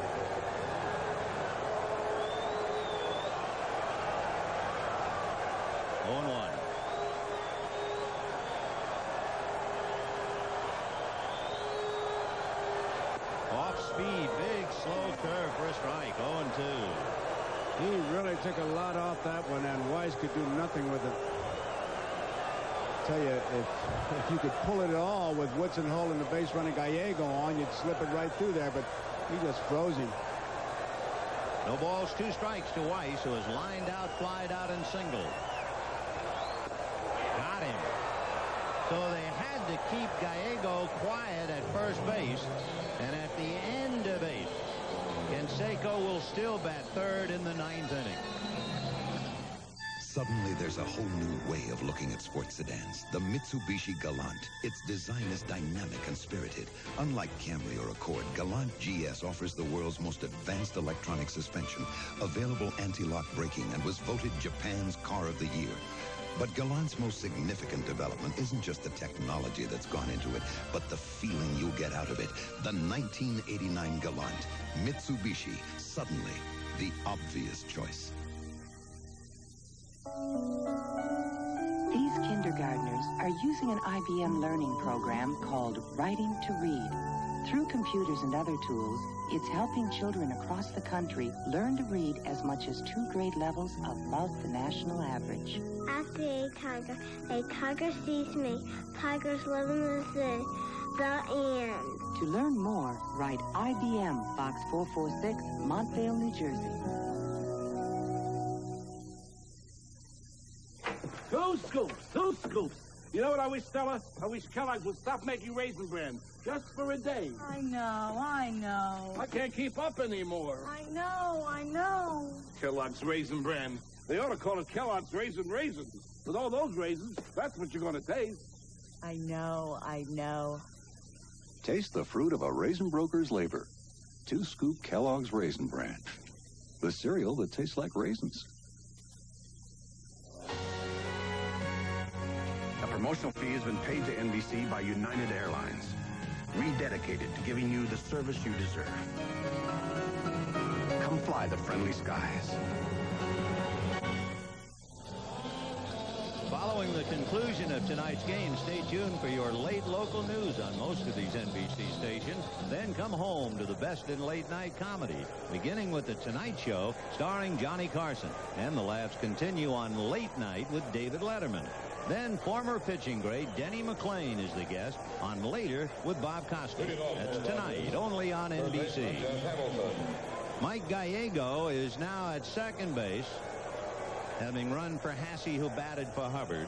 strike. 0-2. He really took a lot off that one, and Weiss could do nothing with it. Tell you, if you could pull it at all with Woodson holding the base running Gallego on, you'd slip it right through there, but he just froze him. No balls, 2 strikes to Weiss, who is lined out, flied out, and singled. Got him. So they had to keep Gallego quiet at first base, and at the end of 8, Canseco will still bat third in the 9th inning. Suddenly, there's a whole new way of looking at sports sedans. The Mitsubishi Galant. Its design is dynamic and spirited. Unlike Camry or Accord, Galant GS offers the world's most advanced electronic suspension, available anti-lock braking, and was voted Japan's Car of the Year. But Galant's most significant development isn't just the technology that's gone into it, but the feeling you'll get out of it. The 1989 Galant. Mitsubishi. Suddenly, the obvious choice. These kindergartners are using an IBM learning program called Writing to Read. Through computers and other tools, it's helping children across the country learn to read as much as 2 grade levels above the national average. After a tiger sees me. Tigers live in the zoo. The end. To learn more, write IBM, Box 446, Montvale, New Jersey. 2 scoops, 2 scoops. You know what I wish, Stella? I wish Kellogg's would stop making Raisin Bran just for a day. I know. I can't keep up anymore. I know. Kellogg's Raisin Bran. They ought to call it Kellogg's Raisin Raisins. With all those raisins, that's what you're going to taste. I know. Taste the fruit of a raisin broker's labor. 2-scoop Kellogg's Raisin Bran. The cereal that tastes like raisins. A promotional fee has been paid to NBC by United Airlines, rededicated to giving you the service you deserve. Come fly the friendly skies. Following the conclusion of tonight's game, stay tuned for your late local news on most of these NBC stations. Then come home to the best in late night comedy, beginning with The Tonight Show starring Johnny Carson. And the laughs continue on Late Night with David Letterman. Then former pitching great Denny McClain is the guest on Later with Bob Costas. That's tonight, only on NBC. Mike Gallego is now at second base, having run for Hasse, who batted for Hubbard.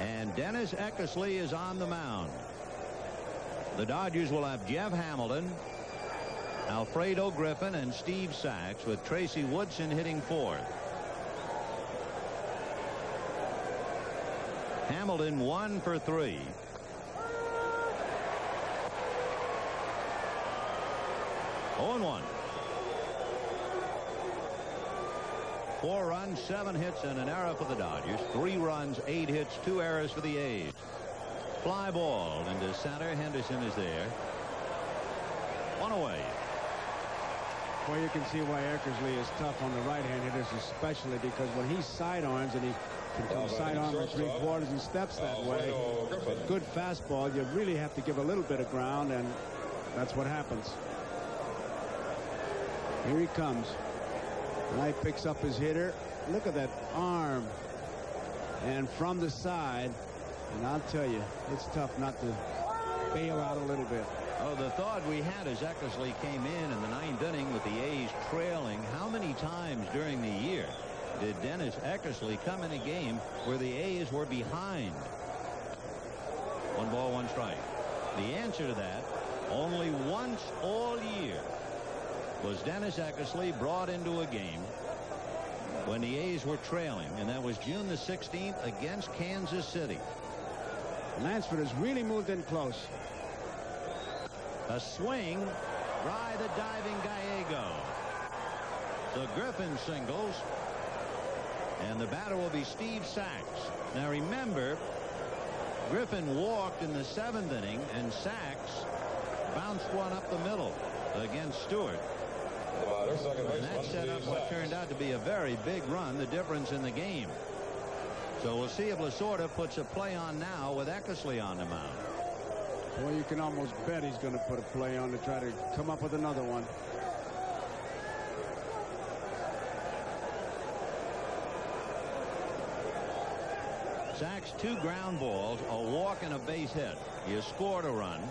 And Dennis Eckersley is on the mound. The Dodgers will have Jeff Hamilton, Alfredo Griffin, and Steve Sachs, with Tracy Woodson hitting fourth. Hamilton 1 for 3. Oh, and 1. 4 runs, 7 hits, and an error for the Dodgers. 3 runs, 8 hits, 2 errors for the A's. Fly ball into center. Henderson is there. 1 away. Well, you can see why Eckersley is tough on the right-hand hitters, especially because when he sidearms and he can sidearm for 3/4 and steps that way, good fastball, you really have to give a little bit of ground, and that's what happens. Here he comes. Knight picks up his hitter. Look at that arm. And from the side, and I'll tell you, it's tough not to bail out a little bit. Oh, the thought we had as Eckersley came in the 9th inning with the A's trailing, how many times during the year did Dennis Eckersley come in a game where the A's were behind? 1 ball, 1 strike. The answer to that, only once all year was Dennis Eckersley brought into a game when the A's were trailing, and that was June the 16th against Kansas City. Lansford has really moved in close. A swing by the diving Gallego. So Griffin singles, and the batter will be Steve Sachs. Now remember, Griffin walked in the 7th inning, and Sachs bounced one up the middle against Stewart. And that set up what turned out to be a very big run, the difference in the game. So we'll see if Lasorda puts a play on now with Eckersley on the mound. Well, you can almost bet he's going to put a play on to try to come up with another one. Sacks 2 ground balls, a walk and a base hit. He has scored a run,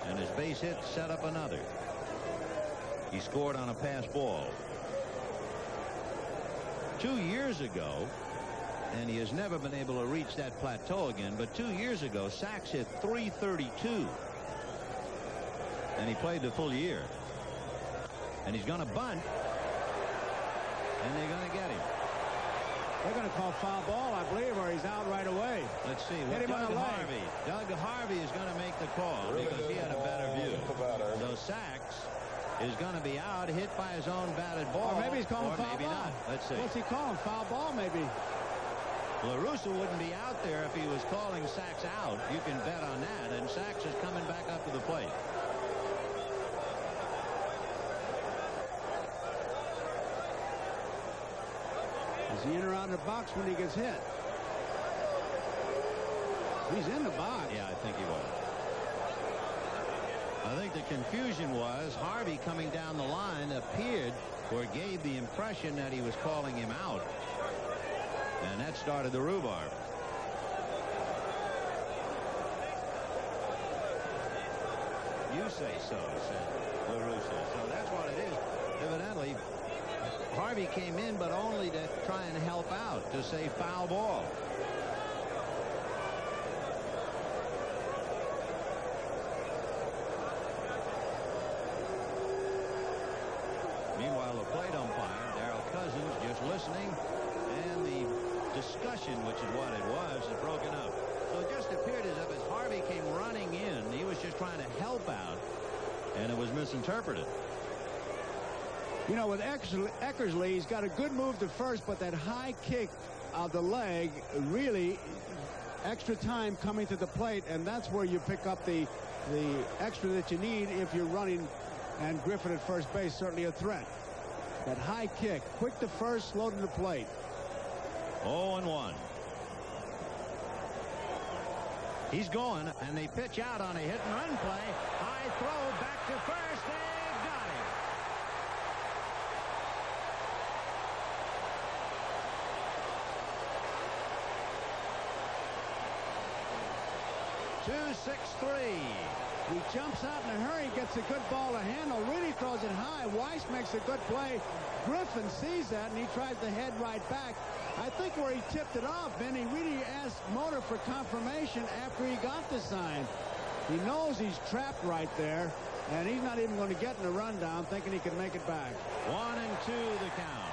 and his base hit set up another. He scored on a pass ball. 2 years ago, and he has never been able to reach that plateau again, but 2 years ago, Sacks hit .332. And he played the full year. And he's going to bunt, and they're going to get him. They're going to call foul ball, I believe, or he's out right away. Let's see. Hit him on the leg. Doug Harvey is going to make the call because he had a better view. So Sacks is going to be out, hit by his own batted ball. Or maybe he's calling foul maybe ball. Not. Let's see. What's he calling? Foul ball, maybe. La Russa wouldn't be out there if he was calling Sacks out. You can bet on that. And Sacks is coming back up to the plate. Is he in or out of the box when he gets hit? He's in the box. Yeah, I think he was. I think the confusion was Harvey coming down the line appeared or gave the impression that he was calling him out. And that started the rhubarb. You say so, said La Russa. So that's what it is. Evidently, Harvey came in, but only to try and help out, to say foul ball. Meanwhile, the plate umpire, Darrell Cousins, just listening, and the discussion, which is what it was, is broken up. So it just appeared as if as Harvey came running in, he was just trying to help out, and it was misinterpreted. You know, with Eckersley, he's got a good move to first, but that high kick of the leg, really extra time coming to the plate, and that's where you pick up the extra that you need if you're running, and Griffin at first base, certainly a threat. That high kick, quick to first, slow to the plate. 0-1. He's going, and they pitch out on a hit-and-run play. High throw back to first. They've got him. .263. He jumps out in a hurry, gets a good ball to handle, really throws it high. Weiss makes a good play. Griffin sees that, and he tries to head right back. I think where he tipped it off, Ben, he really asked Motor for confirmation after he got the sign. He knows he's trapped right there, and he's not even going to get in the rundown, thinking he can make it back. 1-2 the count.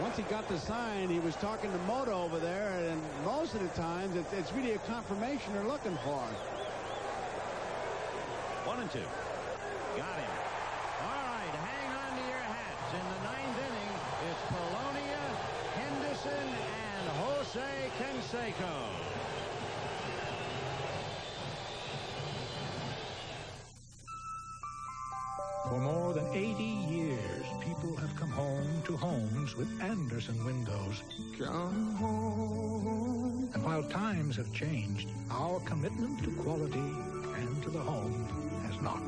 Once he got the sign, he was talking to Moto over there, and most of the times it's really a confirmation they're looking for. 1-2. Got him. All right, hang on to your hats. In the 9th inning, it's Polonia, Henderson, and Jose Canseco. For more than 80 years, people have come home to homes with Andersen windows. Come home. And while times have changed, our commitment to quality and to the home has not.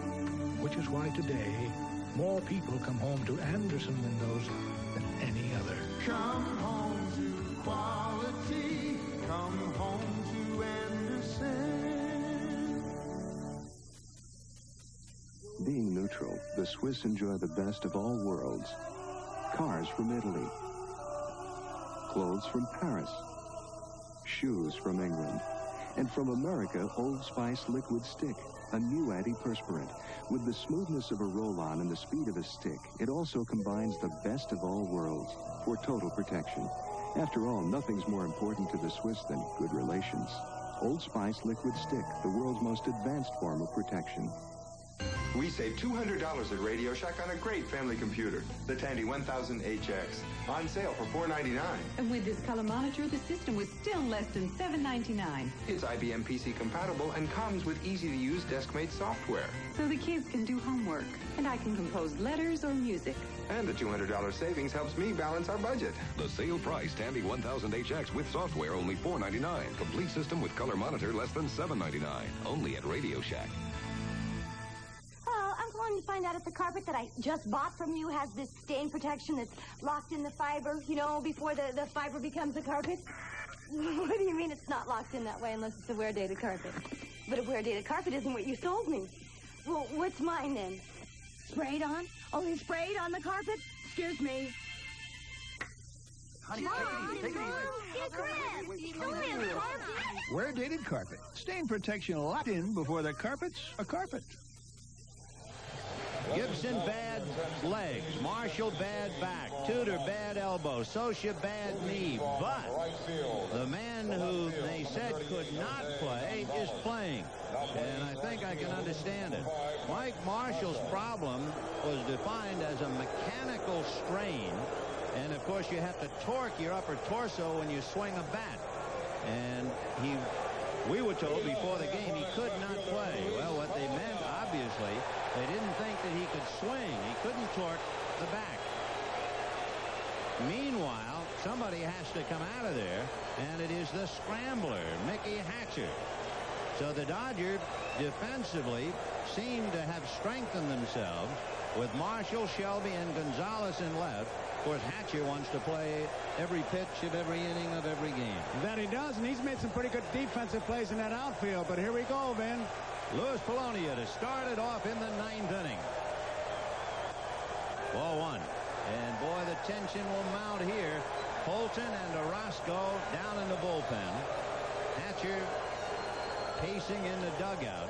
Which is why today, more people come home to Andersen windows than any other. Come home to quality. Come home to Andersen. Being neutral, the Swiss enjoy the best of all worlds. Cars from Italy. Clothes from Paris. Shoes from England. And from America, Old Spice Liquid Stick, a new antiperspirant. With the smoothness of a roll-on and the speed of a stick, it also combines the best of all worlds for total protection. After all, nothing's more important to the Swiss than good relations. Old Spice Liquid Stick, the world's most advanced form of protection. We save $200 at Radio Shack on a great family computer, the Tandy 1000HX. On sale for $499. And with this color monitor, the system was still less than $799. It's IBM PC compatible and comes with easy-to-use DeskMate software. So the kids can do homework, and I can compose letters or music. And the $200 savings helps me balance our budget. The sale price, Tandy 1000HX with software, only $499. Complete system with color monitor, less than $799. Only at Radio Shack. Hello, Uncle calling to find out if the carpet that I just bought from you has this stain protection that's locked in the fiber, you know, before the fiber becomes a carpet? What do you mean it's not locked in that way unless it's a wear-dated carpet? But a wear-dated carpet isn't what you sold me. Well, what's mine then? Sprayed on? Oh, they sprayed on the carpet? Excuse me. Honey, take it easy. Get Chris! Wear-dated carpet. Stain protection locked in before the carpet's a carpet. Gibson, bad legs. Marshall, bad back. Tudor, bad elbow. Socia, bad knee. But the man who they said could not play is playing. And I think I can understand it. Mike Marshall's problem was defined as a mechanical strain. And, of course, you have to torque your upper torso when you swing a bat. And we were told before the game he could not play. Well, what they meant, obviously, they didn't think that he could swing. He couldn't torque the back. Meanwhile, somebody has to come out of there, and it is the scrambler, Mickey Hatcher. So the Dodgers defensively seem to have strengthened themselves with Marshall, Shelby, and Gonzalez in left. Of course, Hatcher wants to play every pitch of every inning of every game. That he does, and he's made some pretty good defensive plays in that outfield. But here we go, Vin. Luis Polonia to start it off in the 9th inning. Ball one. And, boy, the tension will mount here. Holton and Orozco down in the bullpen. Hatcher pacing in the dugout.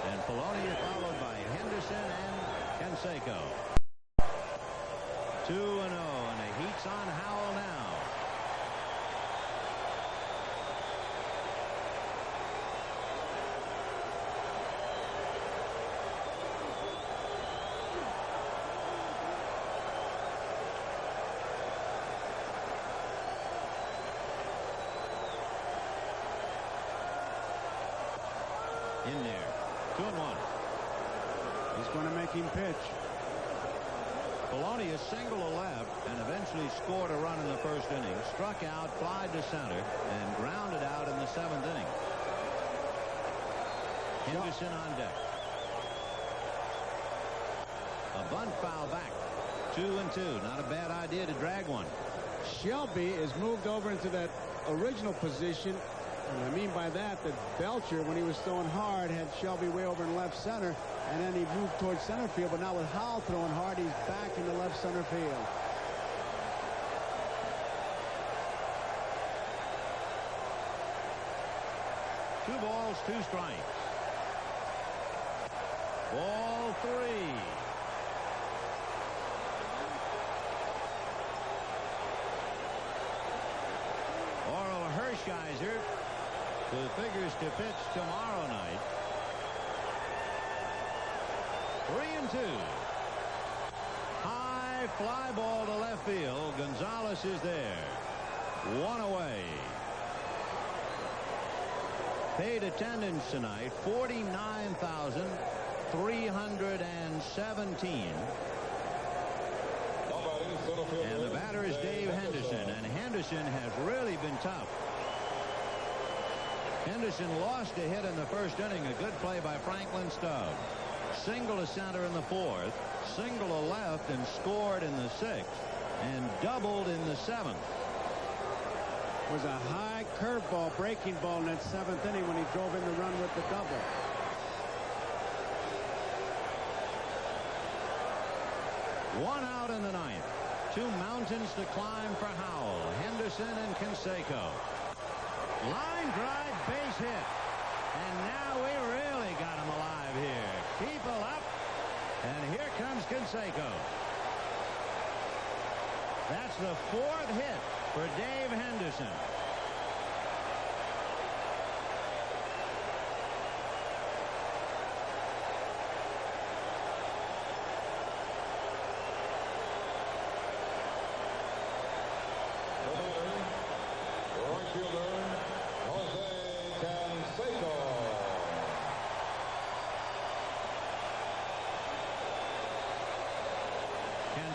And Polonia followed by Henderson and Canseco. 2-0, and the heat's on Howell now. In there. 2-1. He's going to make him pitch. Polonia singled a left and eventually scored a run in the first inning. Struck out, flied to center, and grounded out in the 7th inning. Henderson on deck. A bunt foul back. 2-2. Not a bad idea to drag one. Shelby is moved over into that original position. And I mean by that Belcher, when he was throwing hard, had Shelby way over in left center, and then he moved towards center field. But now with Howell throwing hard, he's back in the left center field. Two balls, 2 strikes. Ball 3. Orel Hershiser, who figures to pitch tomorrow night. 3-2. High fly ball to left field. Gonzalez is there. 1 away. Paid attendance tonight, 49,317. And the batter is Dave Henderson, and Henderson has really been tough. Henderson lost a hit in the first inning. A good play by Franklin Stubbs. Single to center in the 4th, single to left and scored in the 6th, and doubled in the 7th. It was a high curveball, breaking ball in that 7th inning when he drove in the run with the double. One out in the 9th. 2 mountains to climb for Howell. Henderson and Canseco. Line drive, base hit. And now we really got him alive here. People up. And here comes Canseco. That's the 4th hit for Dave Henderson.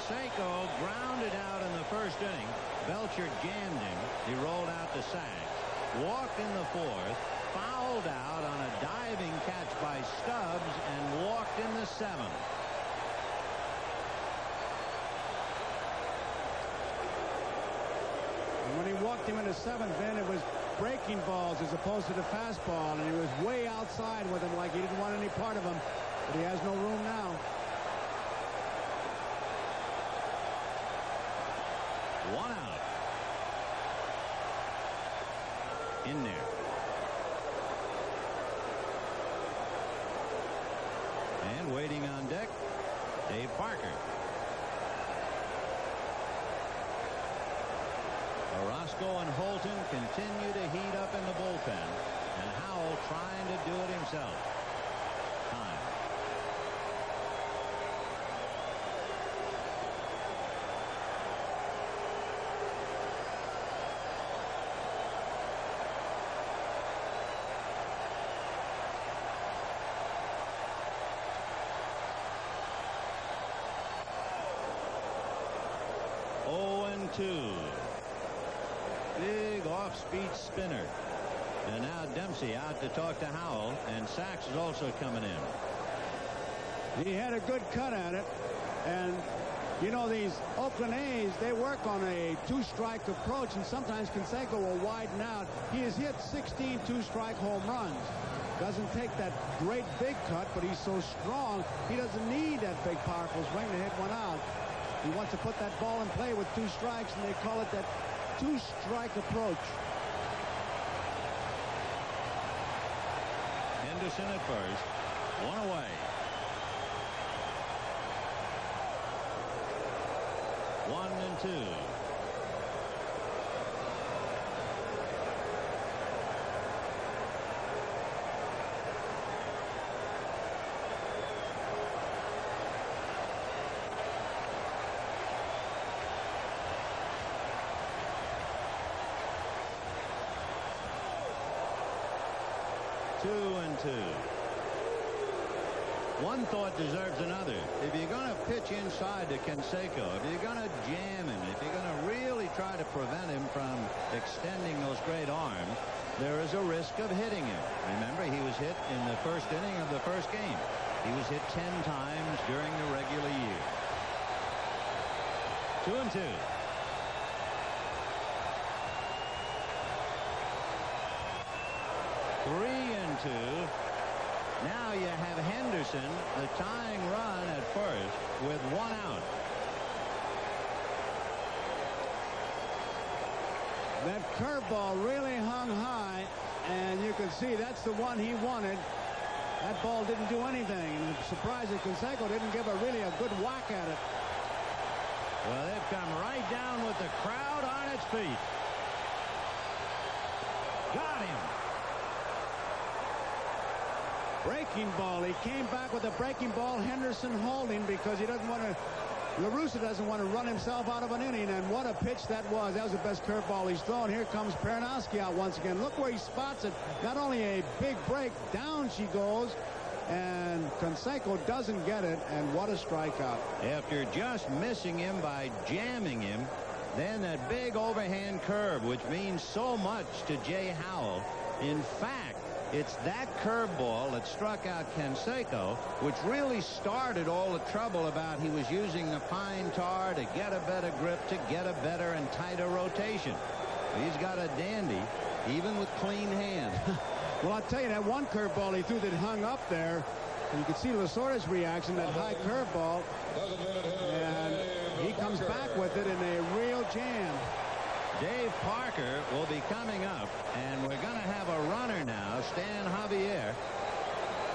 Canseco grounded out in the first inning. Belcher jammed him. He rolled out to sacks. Walked in the 4th. Fouled out on a diving catch by Stubbs and walked in the 7th. walked him in the 7th inning, it was breaking balls as opposed to the fastball, and he was way outside with him like he didn't want any part of him. But he has no room now. One out. In there. And waiting on deck, Dave Parker. Orozco and Holton continue to heat up in the bullpen, and Howell trying to do it himself. Time. Two. Big off-speed spinner. And now Dempsey out to talk to Howell, and Sachs is also coming in. He had a good cut at it, and you know, these Oakland A's, they work on a two-strike approach, and sometimes Canseco will widen out. He has hit 16 two-strike home runs. Doesn't take that great big cut, but he's so strong, he doesn't need that big powerful swing to hit one out. He wants to put that ball in play with 2 strikes, and they call it that two-strike approach. Henderson at first. One away. One and two. One thought deserves another. If you're going to pitch inside to Canseco, if you're going to jam him, if you're going to really try to prevent him from extending those great arms, there is a risk of hitting him. Remember, he was hit in the first inning of the first game. He was hit 10 times during the regular year. 2-2. Now you have Henderson, the tying run at first, with 1 out. That curveball really hung high, and you can see that's the one he wanted. That ball didn't do anything, and I'm surprised that Canseco didn't give really a good whack at it. Well, they've come right down with the crowd on its feet. Got him. Breaking ball. He came back with a breaking ball. Henderson holding because he doesn't want to. La Russa doesn't want to run himself out of an inning, and what a pitch that was. That was the best curveball he's thrown. Here comes Peranowski out once again. Look where he spots it. Not only a big break, down she goes, and Canseco doesn't get it, and what a strikeout. After just missing him by jamming him, then that big overhand curve, which means so much to Jay Howell. In fact, it's that curveball that struck out Canseco, which really started all the trouble about he was using the pine tar to get a better grip, to get a better and tighter rotation. He's got a dandy, even with clean hands. Well, I'll tell you, that one curveball he threw that hung up there, and you can see Lasorda's reaction, that high curveball, and he comes back with it in a real jam. Dave Parker will be coming up, and we're going to have a runner now. Stan Javier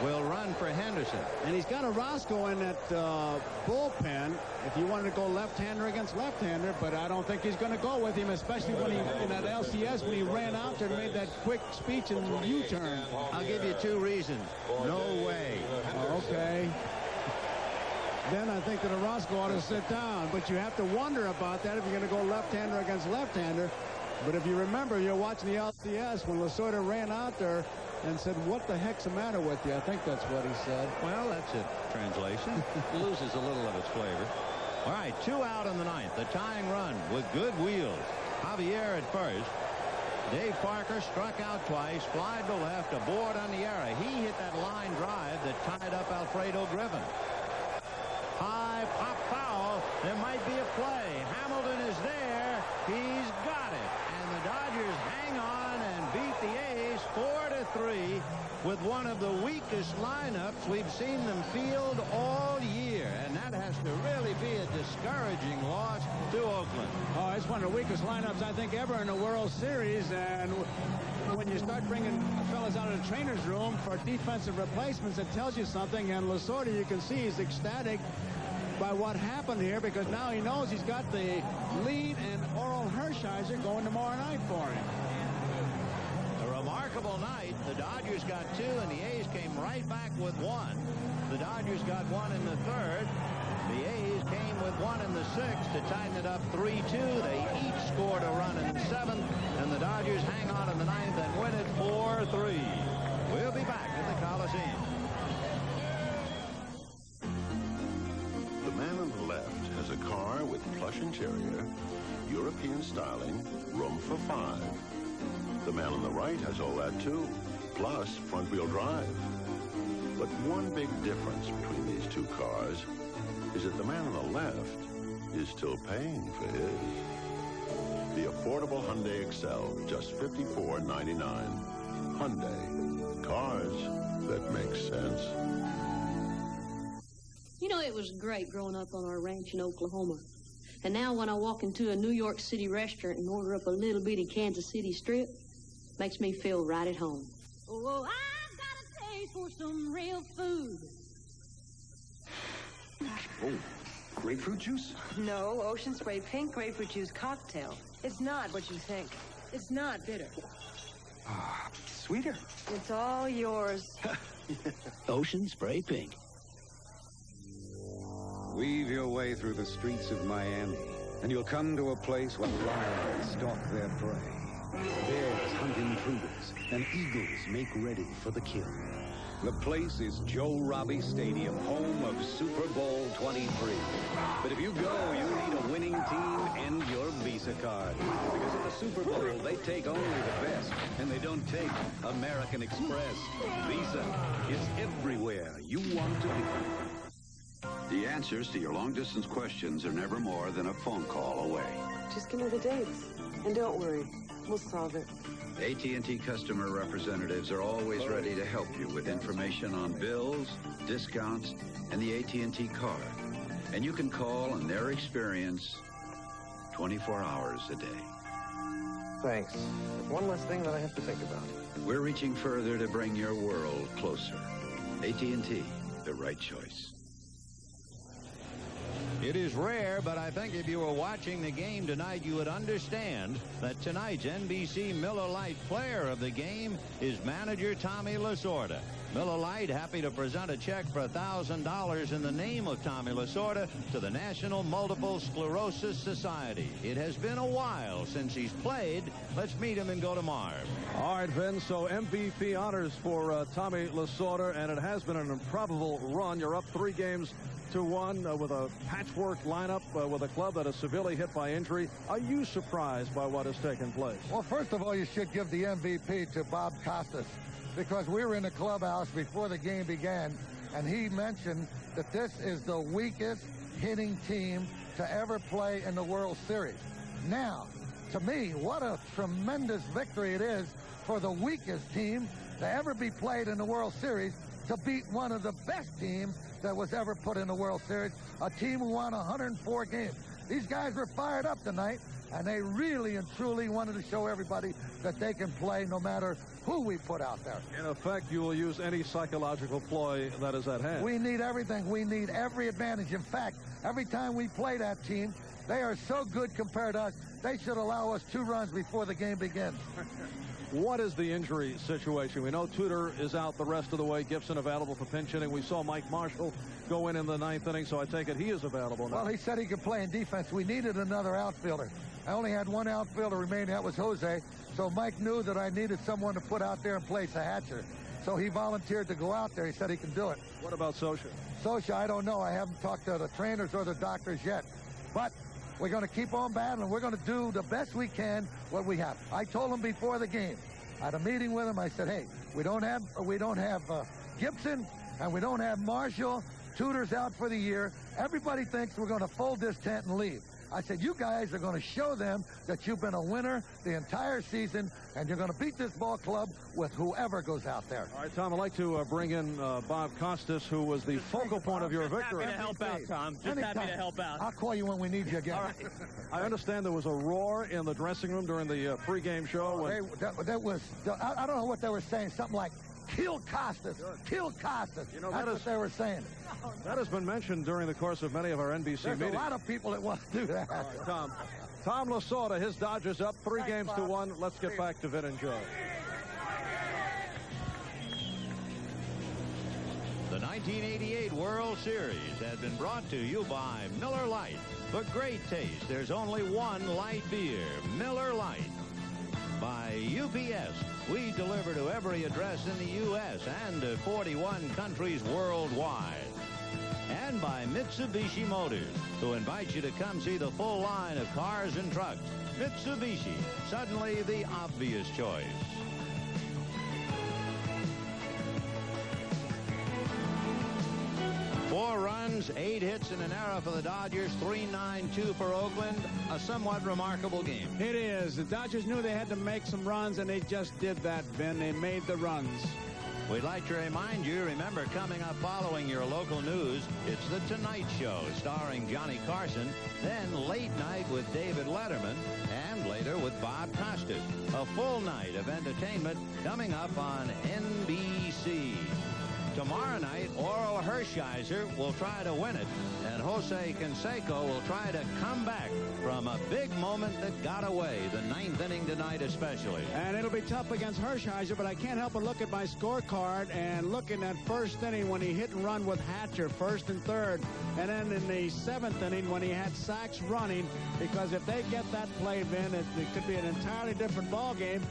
will run for Henderson. And he's got Orozco in that bullpen if you wanted to go left-hander against left-hander, but I don't think he's going to go with him, especially when he, in that LCS, when he ran out there and made that quick speech and U-turn. I'll give you 2 reasons. No way. Okay. Then I think that Orozco ought to sit down. But you have to wonder about that if you're going to go left-hander against left-hander. But if you remember, you're watching the LCS when Lasorda ran out there and said, "What the heck's the matter with you?" I think that's what he said. Well, that's a translation. Loses a little of its flavor. All right, 2 out in the 9th. The tying run with good wheels. Javier at first. Dave Parker struck out twice, fly to left, aboard on the error. He hit that line drive that tied up Alfredo Griffin. High pop foul. There might be a play. Hamilton is there, He's got it. And the Dodgers hang on and beat the A's 4-3 with one of the weakest lineups we've seen them field all year. And that has to really be a discouraging loss to Oakland. Oh, it's one of the weakest lineups, I think, ever in the World Series. And when you start bringing fellas out of the trainer's room for defensive replacements, it tells you something. And Lasorda, you can see he's ecstatic by what happened here, because now he knows he's got the lead and Oral Hershiser going tomorrow night for him. A remarkable night. The Dodgers got 2 and the A's came right back with 1. The Dodgers got 1 in the 3rd. The A's came with 1 in the 6th to tighten it up 3-2. They each scored a run in the 7th, and the Dodgers hang on in the 9th and win it 4-3. We'll be back at the Coliseum. The man on the left has a car with plush interior, European styling, room for 5. The man on the right has all that too, plus front-wheel drive. But one big difference between these two cars is that the man on the left is still paying for his. The affordable Hyundai Excel, just $54.99. Hyundai, cars that make sense. You know, it was great growing up on our ranch in Oklahoma. And now when I walk into a New York City restaurant and order up a little bitty Kansas City strip, makes me feel right at home. Oh, I've got a taste for some real food. Oh, grapefruit juice? No, Ocean Spray Pink Grapefruit Juice Cocktail. It's not what you think. It's not bitter. Sweeter. It's all yours. Ocean Spray Pink. Weave your way through the streets of Miami, and you'll come to a place where lions stalk their prey, bears hunt intruders, and eagles make ready for the kill. The place is Joe Robbie Stadium, home of Super Bowl 23. But if you go, you need a winning team and your Visa card. Because at the Super Bowl, they take only the best, and they don't take American Express. Visa, it's everywhere you want to be. The answers to your long-distance questions are never more than a phone call away. Just give me the dates. And don't worry, we'll solve it. AT&T customer representatives are always ready to help you with information on bills, discounts, and the AT&T card. And you can call on their experience 24 hours a day. Thanks. One less thing that I have to think about. We're reaching further to bring your world closer. AT&T, the right choice. It is rare, but I think if you were watching the game tonight, you would understand that tonight's NBC Miller Lite player of the game is manager Tommy Lasorda. Miller Lite happy to present a check for $1,000 in the name of Tommy Lasorda to the National Multiple Sclerosis Society. It has been a while since he's played. Let's meet him and go to Marv. All right, Vin, so MVP honors for Tommy Lasorda, and it has been an improbable run. You're up 3 games to 1 with a patchwork lineup with a club that is severely hit by injury. Are you surprised by what has taken place? Well, first of all, you should give the MVP to Bob Costas, because we were in the clubhouse before the game began, and he mentioned that this is the weakest hitting team to ever play in the World Series. Now, to me, what a tremendous victory it is for the weakest team to ever be played in the World Series to beat one of the best teams that was ever put in the World Series, a team who won 104 games. These guys were fired up tonight, and they really and truly wanted to show everybody that they can play no matter who we put out there. In effect, you will use any psychological ploy that is at hand. We need everything. We need every advantage. In fact, every time we play that team, they are so good compared to us, they should allow us 2 runs before the game begins. What is the injury situation? We know Tudor is out the rest of the way. Gibson available for pinch hitting. We saw Mike Marshall go in the 9th inning, so I take it he is available now. Well, he said he could play in defense. We needed another outfielder. I only had 1 outfielder remaining. That was Jose. So Mike knew that I needed someone to put out there and place a Hatcher. So he volunteered to go out there. He said he can do it. What about Socha? Socha, I don't know. I haven't talked to the trainers or the doctors yet. But we're going to keep on battling. We're going to do the best we can what we have. I told him before the game. I had a meeting with him. I said, hey, we don't have Gibson, and we don't have Marshall. Tudor's out for the year. Everybody thinks we're going to fold this tent and leave. I said, you guys are going to show them that you've been a winner the entire season, and you're going to beat this ball club with whoever goes out there. All right, Tom, I'd like to bring in Bob Costas, who was the focal point of your victory. Happy to help out, Tom. Just happy to help out. I'll call you when we need you again. All right. I understand there was a roar in the dressing room during the pregame show. I don't know what they were saying. Something like, kill Costas, kill Costas. You know, that's what they were saying. That has been mentioned during the course of many of our NBC There's meetings. a lot of people that want to do that. All right, Tom Lasorda, his Dodgers up 3 games to 1. Let's get back to Vin and Joe. The 1988 World Series has been brought to you by Miller Lite. For great taste, there's only one light beer, Miller Lite. By UPS, we deliver to every address in the U.S. and to 41 countries worldwide. And by Mitsubishi Motors, who invites you to come see the full line of cars and trucks. Mitsubishi, suddenly the obvious choice. Four runs, 8 hits, and an error for the Dodgers, 3-9-2 for Oakland. A somewhat remarkable game. It is. The Dodgers knew they had to make some runs, and they just did that, Ben. They made the runs. We'd like to remind you, remember, coming up following your local news, it's The Tonight Show, starring Johnny Carson, then Late Night with David Letterman, and later with Bob Costas. A full night of entertainment coming up on NBC. Tomorrow night, Oral Hershiser will try to win it, and Jose Canseco will try to come back from a big moment that got away, the 9th inning tonight especially. And it'll be tough against Hershiser, but I can't help but look at my scorecard and look in that first inning when he hit and run with Hatcher, first and third, and then in the 7th inning when he had Sachs running, because if they get that play, Vin, it could be an entirely different ball game.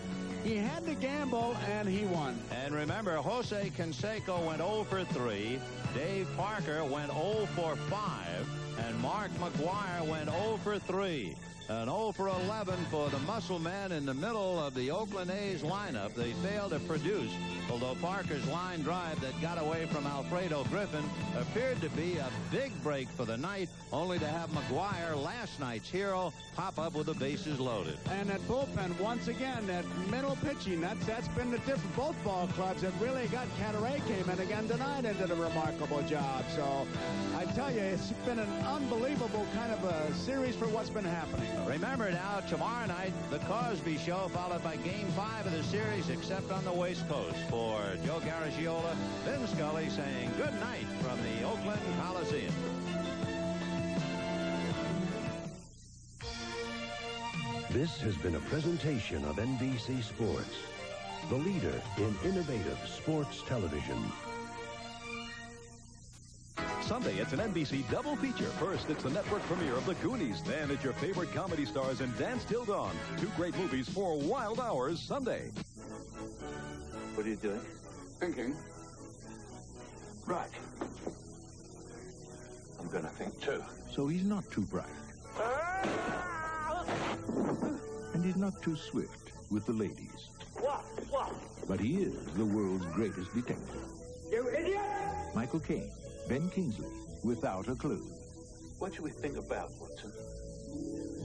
He had to gamble, and he won. And remember, Jose Canseco went 0 for 3. Dave Parker went 0 for 5. And Mark McGwire went 0 for 3. An 0 for 11 for the muscle man in the middle of the Oakland A's lineup. They failed to produce, although Parker's line drive that got away from Alfredo Griffin appeared to be a big break for the night, only to have McGwire, last night's hero, pop up with the bases loaded. And that bullpen, once again, that middle pitching, that's been the difference. Both ball clubs have really got. Cataray came in again tonight and did a remarkable job. So I tell you, it's been an unbelievable kind of a series for what's been happening. Remember now, tomorrow night, The Cosby Show, followed by Game 5 of the series, except on the West Coast. For Joe Garagiola, Vin Scully saying good night from the Oakland Coliseum. This has been a presentation of NBC Sports, the leader in innovative sports television. Sunday, it's an NBC double feature. First, it's the network premiere of The Goonies. Then it's your favorite comedy stars in Dance Till Dawn. 2 great movies for wild hours Sunday. What are you doing? Thinking. Right. I'm gonna think too. So he's not too bright. And he's not too swift with the ladies. What? But he is the world's greatest detective. You idiot! Michael Caine, Ben Kingsley, Without a Clue. What should we think about, Watson?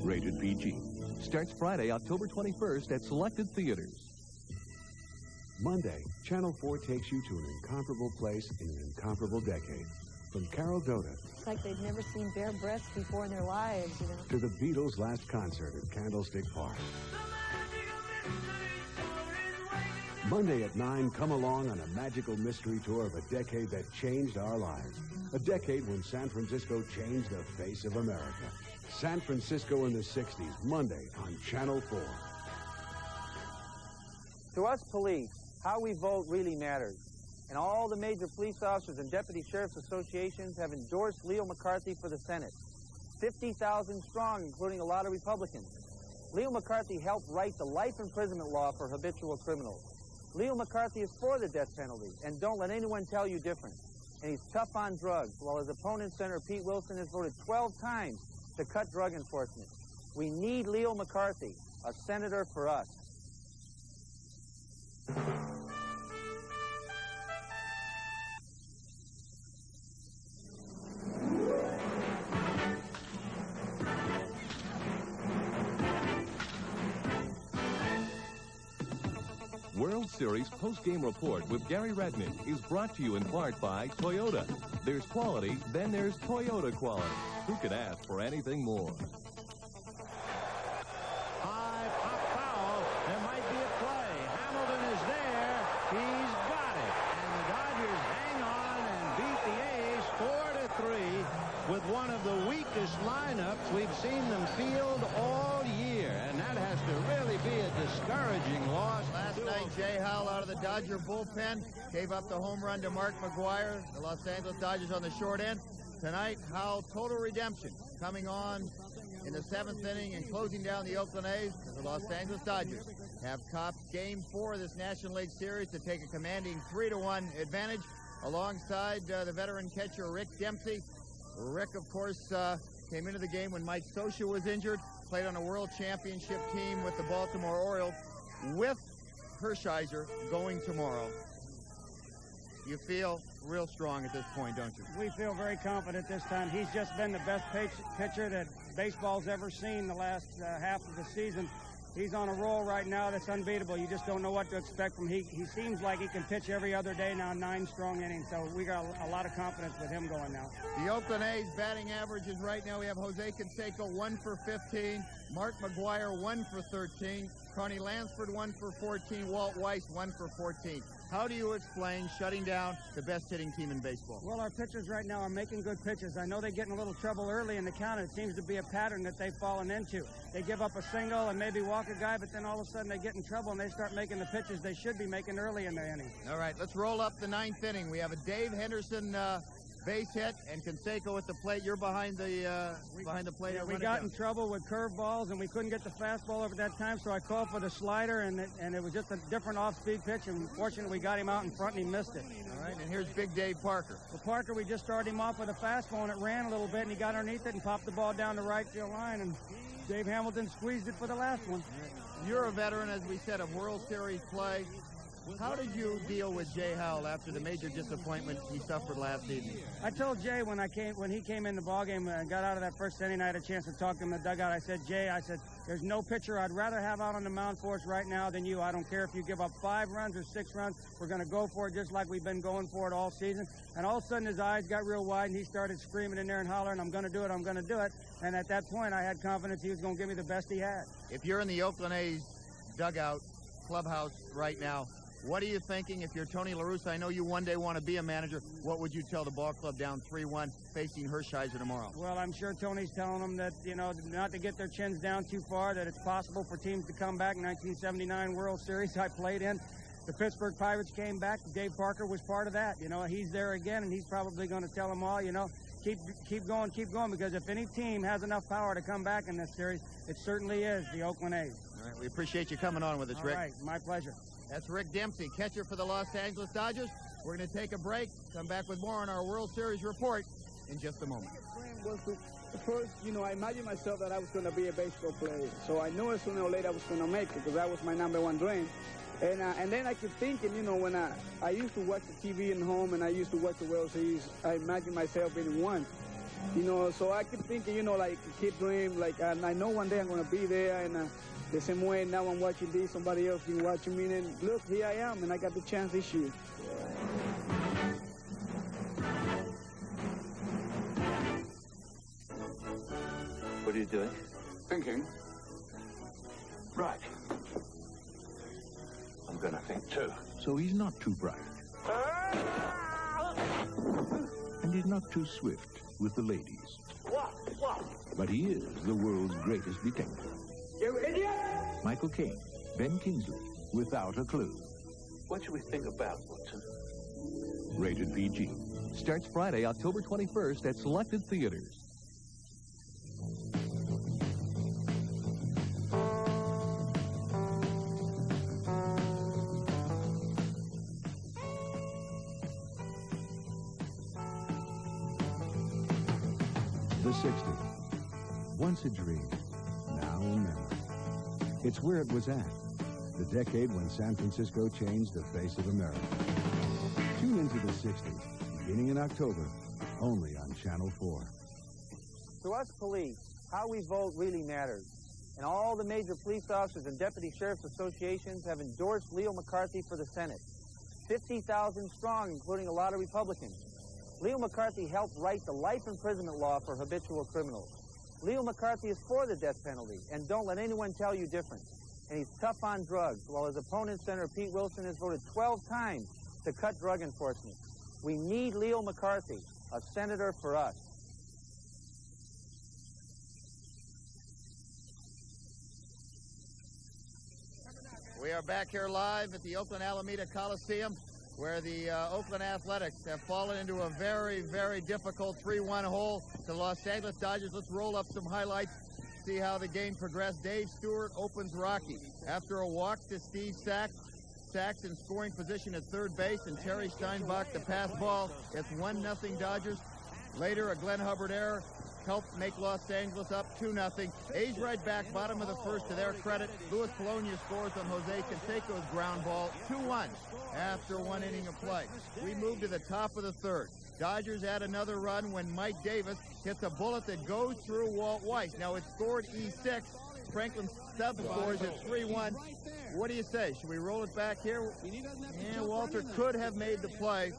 Rated PG. Starts Friday, October 21st at selected theaters. Monday, Channel 4 takes you to an incomparable place in an incomparable decade. From Carol Doda. It's like they've never seen bare breasts before in their lives, you know. To the Beatles' last concert at Candlestick Park. Monday at 9, come along on a magical mystery tour of a decade that changed our lives. A decade when San Francisco changed the face of America. San Francisco in the 60s, Monday on Channel 4. To us police, how we vote really matters. And all the major police officers and deputy sheriff's associations have endorsed Leo McCarthy for the Senate. 50,000 strong, including a lot of Republicans. Leo McCarthy helped write the life imprisonment law for habitual criminals. Leo McCarthy is for the death penalty, and don't let anyone tell you different. And he's tough on drugs, while his opponent, Senator Pete Wilson, has voted 12 times to cut drug enforcement. We need Leo McCarthy, a senator for us. World Series post-game report with Gary Rednick is brought to you in part by Toyota. There's quality, then there's Toyota quality. Who could ask for anything more? High pop foul. There might be a play. Hamilton is there. He's got it. And the Dodgers hang on and beat the A's 4-3 with one of the weakest lineups we've seen them field all year. And that has to really be a discouraging loss. Last night, Jay Howell out of the Dodger bullpen gave up the home run to Mark McGwire. The Los Angeles Dodgers on the short end. Tonight, Howell, total redemption, coming on in the 7th inning and closing down the Oakland A's. The Los Angeles Dodgers have topped Game 4 of this National League Series to take a commanding 3-1 advantage alongside the veteran catcher Rick Dempsey. Rick, of course, came into the game when Mike Scioscia was injured, played on a World Championship team with the Baltimore Orioles with Hershiser going tomorrow. You feel real strong at this point, don't you? We feel very confident this time. He's just been the best pitcher that baseball's ever seen the last half of the season. He's on a roll right now that's unbeatable. You just don't know what to expect from him. He seems like he can pitch every other day now, 9 strong innings. So we got a lot of confidence with him going now. The Oakland A's batting averages right now. We have Jose Canseco 1 for 15, Mark McGwire 1 for 13, Carney Lansford 1 for 14, Walt Weiss 1 for 14. How do you explain shutting down the best hitting team in baseball? Well, our pitchers right now are making good pitches. I know they get in a little trouble early in the count. It seems to be a pattern that they've fallen into. They give up a single and maybe walk a guy, but then all of a sudden they get in trouble and they start making the pitches they should be making early in the inning. All right, let's roll up the 9th inning. We have a Dave Henderson base hit and Canseco at the plate. You're behind the plate. Yeah, we got in trouble with curveballs and we couldn't get the fastball over that time, so I called for the slider and it was just a different off-speed pitch, and fortunately we got him out in front and he missed it. All right, and here's Big Dave Parker. Well, Parker, we just started him off with a fastball and it ran a little bit and he got underneath it and popped the ball down the right field line, and Dave Hamilton squeezed it for the last one. You're a veteran, as we said, of World Series play. How did you deal with Jay Howell after the major disappointment he suffered last evening? I told Jay when he came in the ballgame and got out of that first inning, I had a chance to talk to him in the dugout. I said, Jay, there's no pitcher I'd rather have out on the mound for us right now than you. I don't care if you give up 5 runs or 6 runs. We're going to go for it just like we've been going for it all season. And all of a sudden his eyes got real wide and he started screaming in there and hollering, I'm going to do it, I'm going to do it. And at that point, I had confidence he was going to give me the best he had. If you're in the Oakland A's dugout, clubhouse right now, what are you thinking? If you're Tony La Russa, I know you one day want to be a manager. What would you tell the ball club down 3-1 facing Hershiser tomorrow? Well, I'm sure Tony's telling them that, not to get their chins down too far, that it's possible for teams to come back. 1979 World Series I played in. The Pittsburgh Pirates came back. Dave Parker was part of that. He's there again, and he's probably going to tell them all, keep going, because if any team has enough power to come back in this series, it certainly is the Oakland A's. All right, we appreciate you coming on with us, Rick. All right, my pleasure. That's Rick Dempsey, catcher for the Los Angeles Dodgers. We're going to take a break, come back with more on our World Series report in just a moment. First, I imagined myself that I was going to be a baseball player. So I knew sooner or later I was going to make it because that was my #1 dream. And then I kept thinking, when I used to watch the TV at home and I used to watch the World Series, I imagined myself being one. So I kept thinking, like a kid dream, and I know one day I'm going to be there, and the same way now I'm watching this, somebody else been watching me, and look, here I am, and I got the chance this year. What are you doing? Thinking. Right. I'm gonna think too. So he's not too bright. And he's not too swift with the ladies. What? But he is the world's greatest detective. You idiot! Michael Caine, Ben Kingsley, Without a Clue. What should we think about, Watson? Rated PG. Starts Friday, October 21st at selected theaters. The 60s. Once a dream, now a memory. It's where it was at. The decade when San Francisco changed the face of America. Tune into the 60s, beginning in October, only on Channel 4. To us police, how we vote really matters. and all the major police officers and deputy sheriff's associations have endorsed Leo McCarthy for the Senate. 50,000 strong, including a lot of Republicans. Leo McCarthy helped write the life imprisonment law for habitual criminals. Leo McCarthy is for the death penalty, and don't let anyone tell you different. And he's tough on drugs, while his opponent, Senator Pete Wilson, has voted 12 times to cut drug enforcement. We need Leo McCarthy, a senator for us. We are back here live at the Oakland Alameda Coliseum, where the Oakland Athletics have fallen into a very, very difficult 3-1 hole to the Los Angeles Dodgers. Let's roll up some highlights, see how the game progressed. Dave Stewart opens rocky. After a walk to Steve Sachs, Sachs in scoring position at third base, and Terry Steinbach the pass ball. It's 1-0 Dodgers. Later, a Glenn Hubbard error helped make Los Angeles up 2-0. A's right back, bottom of the first, to their credit. Luis Polonia scores on Jose Canseco's ground ball, 2-1 after 1 inning of play. We move to the top of the third. Dodgers add another run when Mike Davis hits a bullet that goes through Walt Weiss. Now it's scored E6. Franklin Stubbs scores at 3-1. What do you say? Should we roll it back here? Yeah, Walter could have made the play,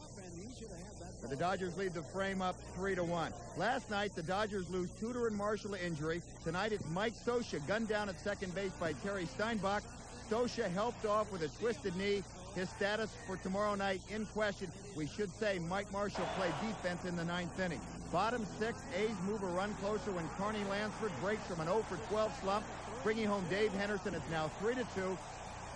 but the Dodgers lead the frame up 3-1. Last night, the Dodgers lose Tudor and Marshall to injury. Tonight, it's Mike Scioscia gunned down at second base by Terry Steinbach. Scioscia helped off with a twisted knee. His status for tomorrow night in question. We should say Mike Marshall played defense in the 9th inning. Bottom 6, A's move a run closer when Carney Lansford breaks from an 0-for-12 slump, bringing home Dave Henderson. It's now 3-2.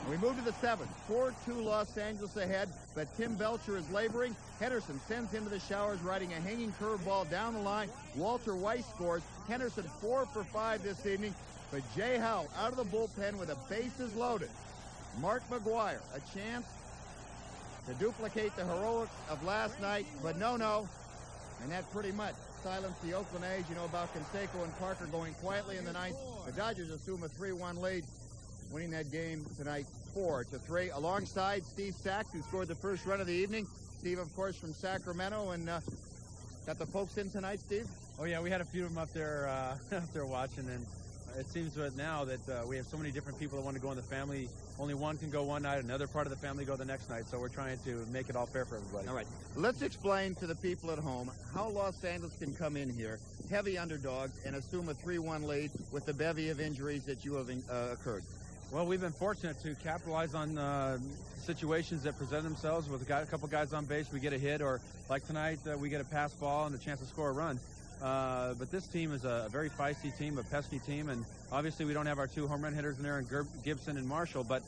We move to the 7th. 4-2 Los Angeles ahead, but Tim Belcher is laboring. Henderson sends him to the showers, riding a hanging curveball down the line. Walter Weiss scores. Henderson 4-for-5 this evening, but Jay Howe out of the bullpen with the bases loaded. Mark McGwire, a chance to duplicate the heroics of last night, but no. And that pretty much silenced the Oakland A's. You know about Canseco and Parker going quietly in the 9th. The Dodgers assume a 3-1 lead, winning that game tonight 4-3. Alongside Steve Sachs, who scored the first run of the evening. Steve, of course, from Sacramento, and got the folks in tonight, Steve? Oh yeah, we had a few of them up there watching, and it seems that now that we have so many different people that want to go in the family. Only one can go one night, another part of the family go the next night, so we're trying to make it all fair for everybody. All right, let's explain to the people at home how Los Angeles can come in here, heavy underdogs, and assume a 3-1 lead with the bevy of injuries that you have occurred. Well, we've been fortunate to capitalize on situations that present themselves with a couple guys on base. We get a hit, or like tonight, we get a pass ball and a chance to score a run. But this team is a very feisty team, a pesky team, and obviously we don't have our 2 home run hitters in there, and Gibson and Marshall, but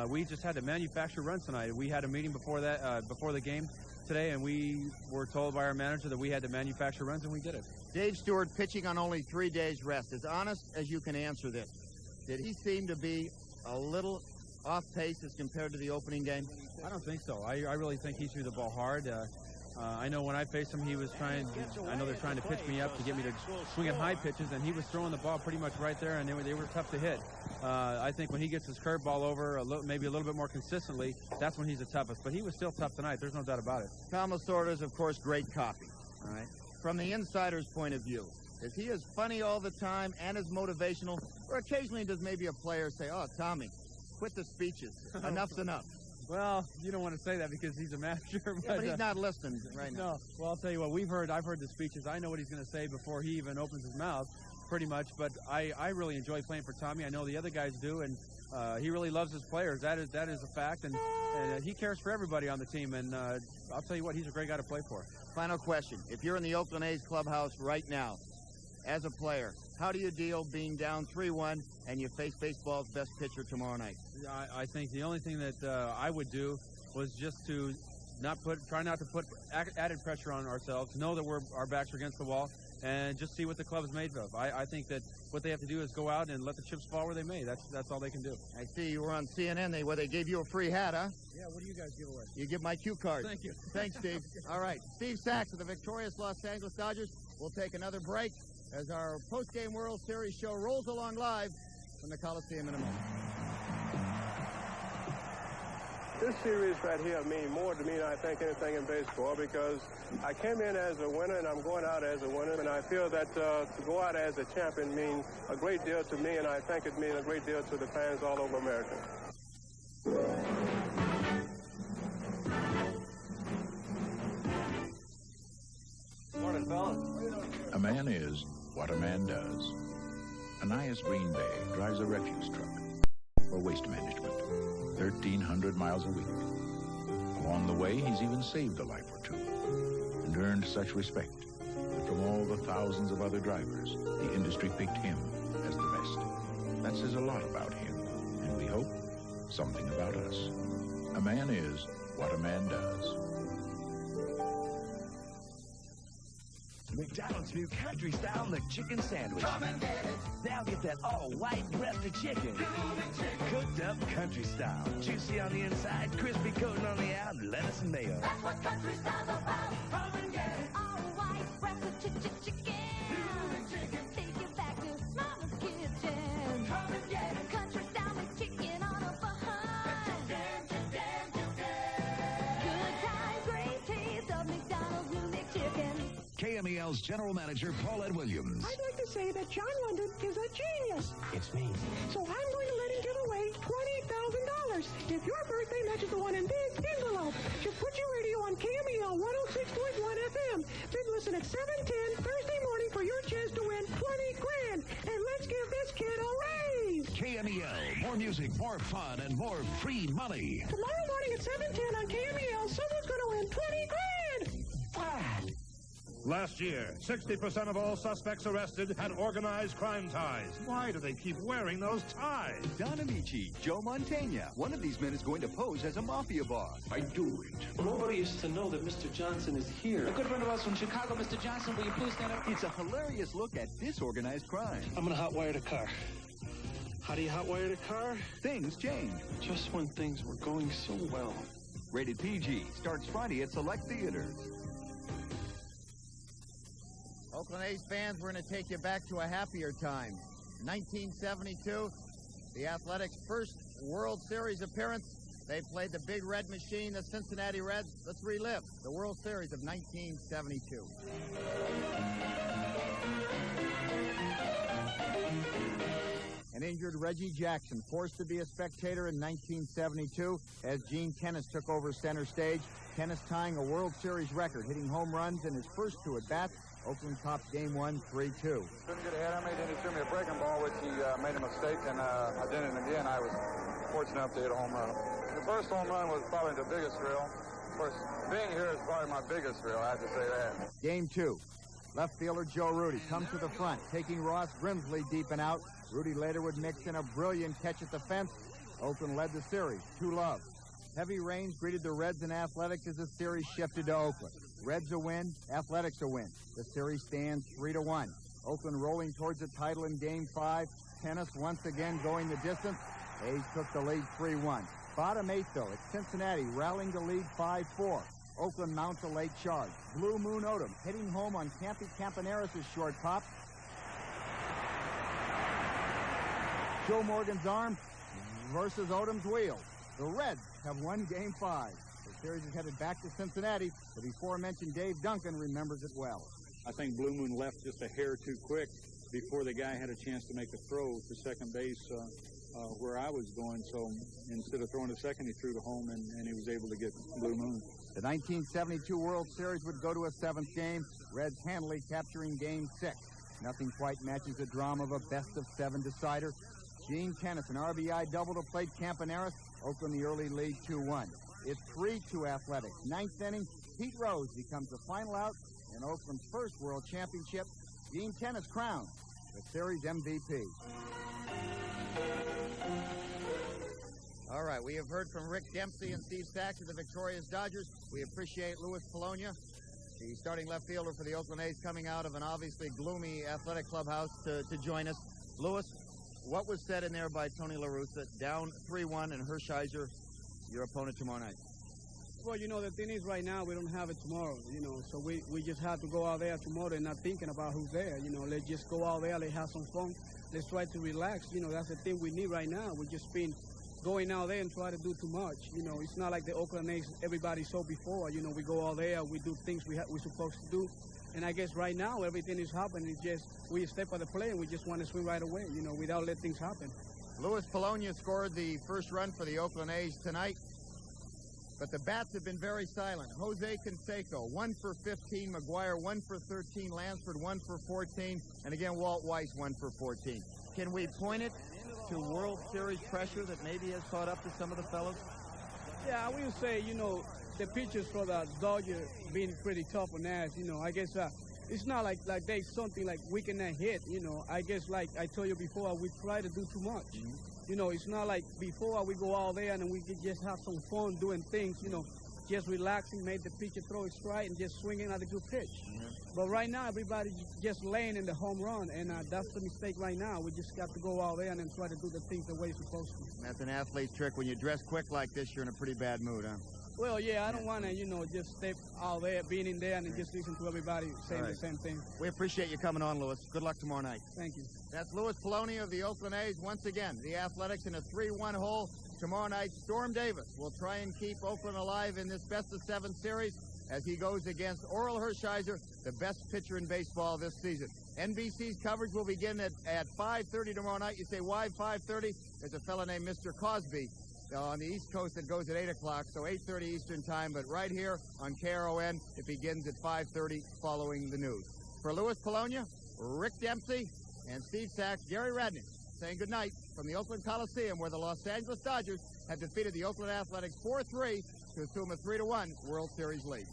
we just had to manufacture runs tonight. We had a meeting before the game today, and we were told by our manager that we had to manufacture runs, and we did it. Dave Stewart pitching on only 3 days rest. As honest as you can answer this, did he seem to be a little off pace as compared to the opening game? I don't think so. I really think he threw the ball hard. I know when I faced him, he was I know they're trying to pitch me up to get me to swing at high pitches, and he was throwing the ball pretty much right there, and they were tough to hit. I think when he gets his curveball over maybe a little bit more consistently, that's when he's the toughest. But he was still tough tonight. There's no doubt about it. Tom Lasorda is, of course, great copy. All right. From the insider's point of view, is he as funny all the time and as motivational, or occasionally does maybe a player say, "Oh, Tommy, quit the speeches. Enough's enough"? Well, you don't want to say that because he's a manager. But he's not listening right now. No. Well, I'll tell you what, I've heard the speeches. I know what he's going to say before he even opens his mouth, pretty much. But I really enjoy playing for Tommy. I know the other guys do, and he really loves his players. That is a fact, and he cares for everybody on the team. And I'll tell you what, he's a great guy to play for. Final question. If you're in the Oakland A's clubhouse right now, as a player, how do you deal being down 3-1 and you face baseball's best pitcher tomorrow night? I think the only thing that I would do was just to try not to put added pressure on ourselves, know that our backs are against the wall, and just see what the club is made of. I think that what they have to do is go out and let the chips fall where they may. That's all they can do. I see you were on CNN. They gave you a free hat, huh? Yeah, what do you guys give away? You give my cue card. Thank you. Thanks, Steve. All right, Steve Sachs of the victorious Los Angeles Dodgers. We'll take another break as our post-game World Series show rolls along live from the Coliseum in a moment. This series right here means more to me than I think anything in baseball, because I came in as a winner and I'm going out as a winner, and I feel that to go out as a champion means a great deal to me, and I think it means a great deal to the fans all over America. Morning, fellas. A man is what a man does. Anais Green Bay drives a refuse truck for waste management, 1,300 miles a week. Along the way, he's even saved a life or two and earned such respect that from all the thousands of other drivers, the industry picked him as the best. That says a lot about him, and we hope something about us. A man is what a man does. McDonald's new country-style McChicken sandwich. Come and get it. Now get that all-white breasted chicken. Cooked up country-style. Juicy on the inside, crispy coating on the out, lettuce and mayo. That's what country-style's about. Come and get it. All-white breasted chicken. Take it back to Mama's kitchen. Come and get it. Country-style McChicken on a bun. Good time, great taste of McDonald's new McChicken. KMEL's General Manager, Paulette Williams. I'd like to say that John London is a genius. It's me. So I'm going to let him give away $20,000. If your birthday matches the one in big envelope, just put your radio on KMEL 106.1 FM. Then listen at 7:10 Thursday morning for your chance to win $20,000. And let's give this kid a raise. KMEL, more music, more fun, and more free money. Tomorrow morning at 7:10 on KMEL, someone's going to win $20,000. Ah. Last year, 60% of all suspects arrested had organized crime ties. Why do they keep wearing those ties? Don Amici, Joe Mantegna. One of these men is going to pose as a mafia boss. I do it. Nobody is to know that Mr. Johnson is here. A good friend of ours from Chicago, Mr. Johnson, will you please stand up? It's a hilarious look at disorganized crime. I'm going to hotwire the car. How do you hotwire the car? Things change. Just when things were going so well. Rated PG. Starts Friday at select theaters. Oakland A's fans, we're going to take you back to a happier time. 1972, the Athletics' first World Series appearance. They played the Big Red Machine, the Cincinnati Reds. Let's relive the World Series of 1972. An injured Reggie Jackson forced to be a spectator in 1972 as Gene Tenace took over center stage. Tenace tying a World Series record, hitting home runs in his first two at-bats. Oakland tops Game 1, 3-2. Couldn't get ahead of me. Then he threw me a breaking ball, which he made a mistake, and I did it again. I was fortunate enough to hit a home run. The first home run was probably the biggest thrill. Of course, being here is probably my biggest thrill, I have to say that. Game 2. Left fielder Joe Rudy comes to the front, taking Ross Grimsley deep and out. Rudy later would mix in a brilliant catch at the fence. Oakland led the series, 2-0. Heavy rains greeted the Reds and Athletics as the series shifted to Oakland. Reds a win, Athletics a win. The series stands 3-1. Oakland rolling towards the title in Game 5. Tenace once again going the distance. A's took the lead 3-1. Bottom 8, though, at Cincinnati, rallying the lead 5-4. Oakland mounts a late charge. Blue Moon Odom hitting home on Campy Campaneris' short pop. Joe Morgan's arm versus Odom's wheels. The Reds have won Game 5. The series is headed back to Cincinnati. The before-mentioned Dave Duncan remembers it well. I think Blue Moon left just a hair too quick before the guy had a chance to make a throw to second base where I was going. So instead of throwing to second, he threw to home, and he was able to get Blue Moon. The 1972 World Series would go to a 7th game. Reds handily capturing Game 6. Nothing quite matches the drama of a best-of-7 decider. Gene Tenace, an RBI double to plate Campaneris. Oakland the early lead 2-1. It's 3-2 Athletics. 9th inning, Pete Rose becomes the final out in Oakland's first World Championship. Gene Tenace crowned the series MVP. All right, we have heard from Rick Dempsey and Steve Sachs of the victorious Dodgers. We appreciate Louis Polonia, the starting left fielder for the Oakland A's, coming out of an obviously gloomy athletic clubhouse to join us. Louis, what was said in there by Tony La Russa, down 3-1, and Hershiser, your opponent tomorrow night? Well, you know, the thing is right now we don't have it tomorrow, you know, so we just have to go out there tomorrow and not thinking about who's there, you know. Let's just go out there, let's have some fun, let's try to relax, you know, that's the thing we need right now. We've just been going out there and try to do too much. You know, it's not like the Oakland A's everybody saw before. You know, we go out there, we do things we're supposed to do. And I guess right now everything is happening. It's just we step on the play and we just want to swing right away, you know, without letting things happen. Luis Polonia scored the first run for the Oakland A's tonight, but the bats have been very silent. Jose Canseco, 1 for 15. McGuire, 1 for 13. Lansford, 1 for 14. And again, Walt Weiss, 1 for 14. Can we point it to World Series pressure that maybe has caught up to some of the fellows? Yeah, I will say, you know, the pitchers for the Dodgers being pretty tough on us. You know, I guess it's not like they something like we cannot hit. You know, I guess like I told you before, we try to do too much. You know, it's not like before we go out there and we could just have some fun doing things. You know, just relaxing, make the pitcher throw it straight and just swinging at a good pitch. But right now, everybody's just laying in the home run, and that's the mistake right now. We just got to go out there and then try to do the things the way it's supposed to. That's an athlete's trick. When you dress quick like this, you're in a pretty bad mood, huh? Well, yeah, I don't want to, you know, just step out there, being in there, and then just listen to everybody saying the same thing. We appreciate you coming on, Luis. Good luck tomorrow night. Thank you. That's Luis Polonia of the Oakland A's. Once again, the Athletics in a 3-1 hole. Tomorrow night, Storm Davis will try and keep Oakland alive in this best-of-7 series as he goes against Orel Hershiser, the best pitcher in baseball this season. NBC's coverage will begin at 5:30 tomorrow night. You say, why 5:30? There's a fellow named Mr. Cosby on the East Coast that goes at 8 o'clock, so 8:30 Eastern time. But right here on KRON, it begins at 5:30 following the news. For Luis Polonia, Rick Dempsey, and Steve Sachs, Gary Radnick saying goodnight from the Oakland Coliseum, where the Los Angeles Dodgers have defeated the Oakland Athletics 4-3 to assume a 3-1 World Series lead.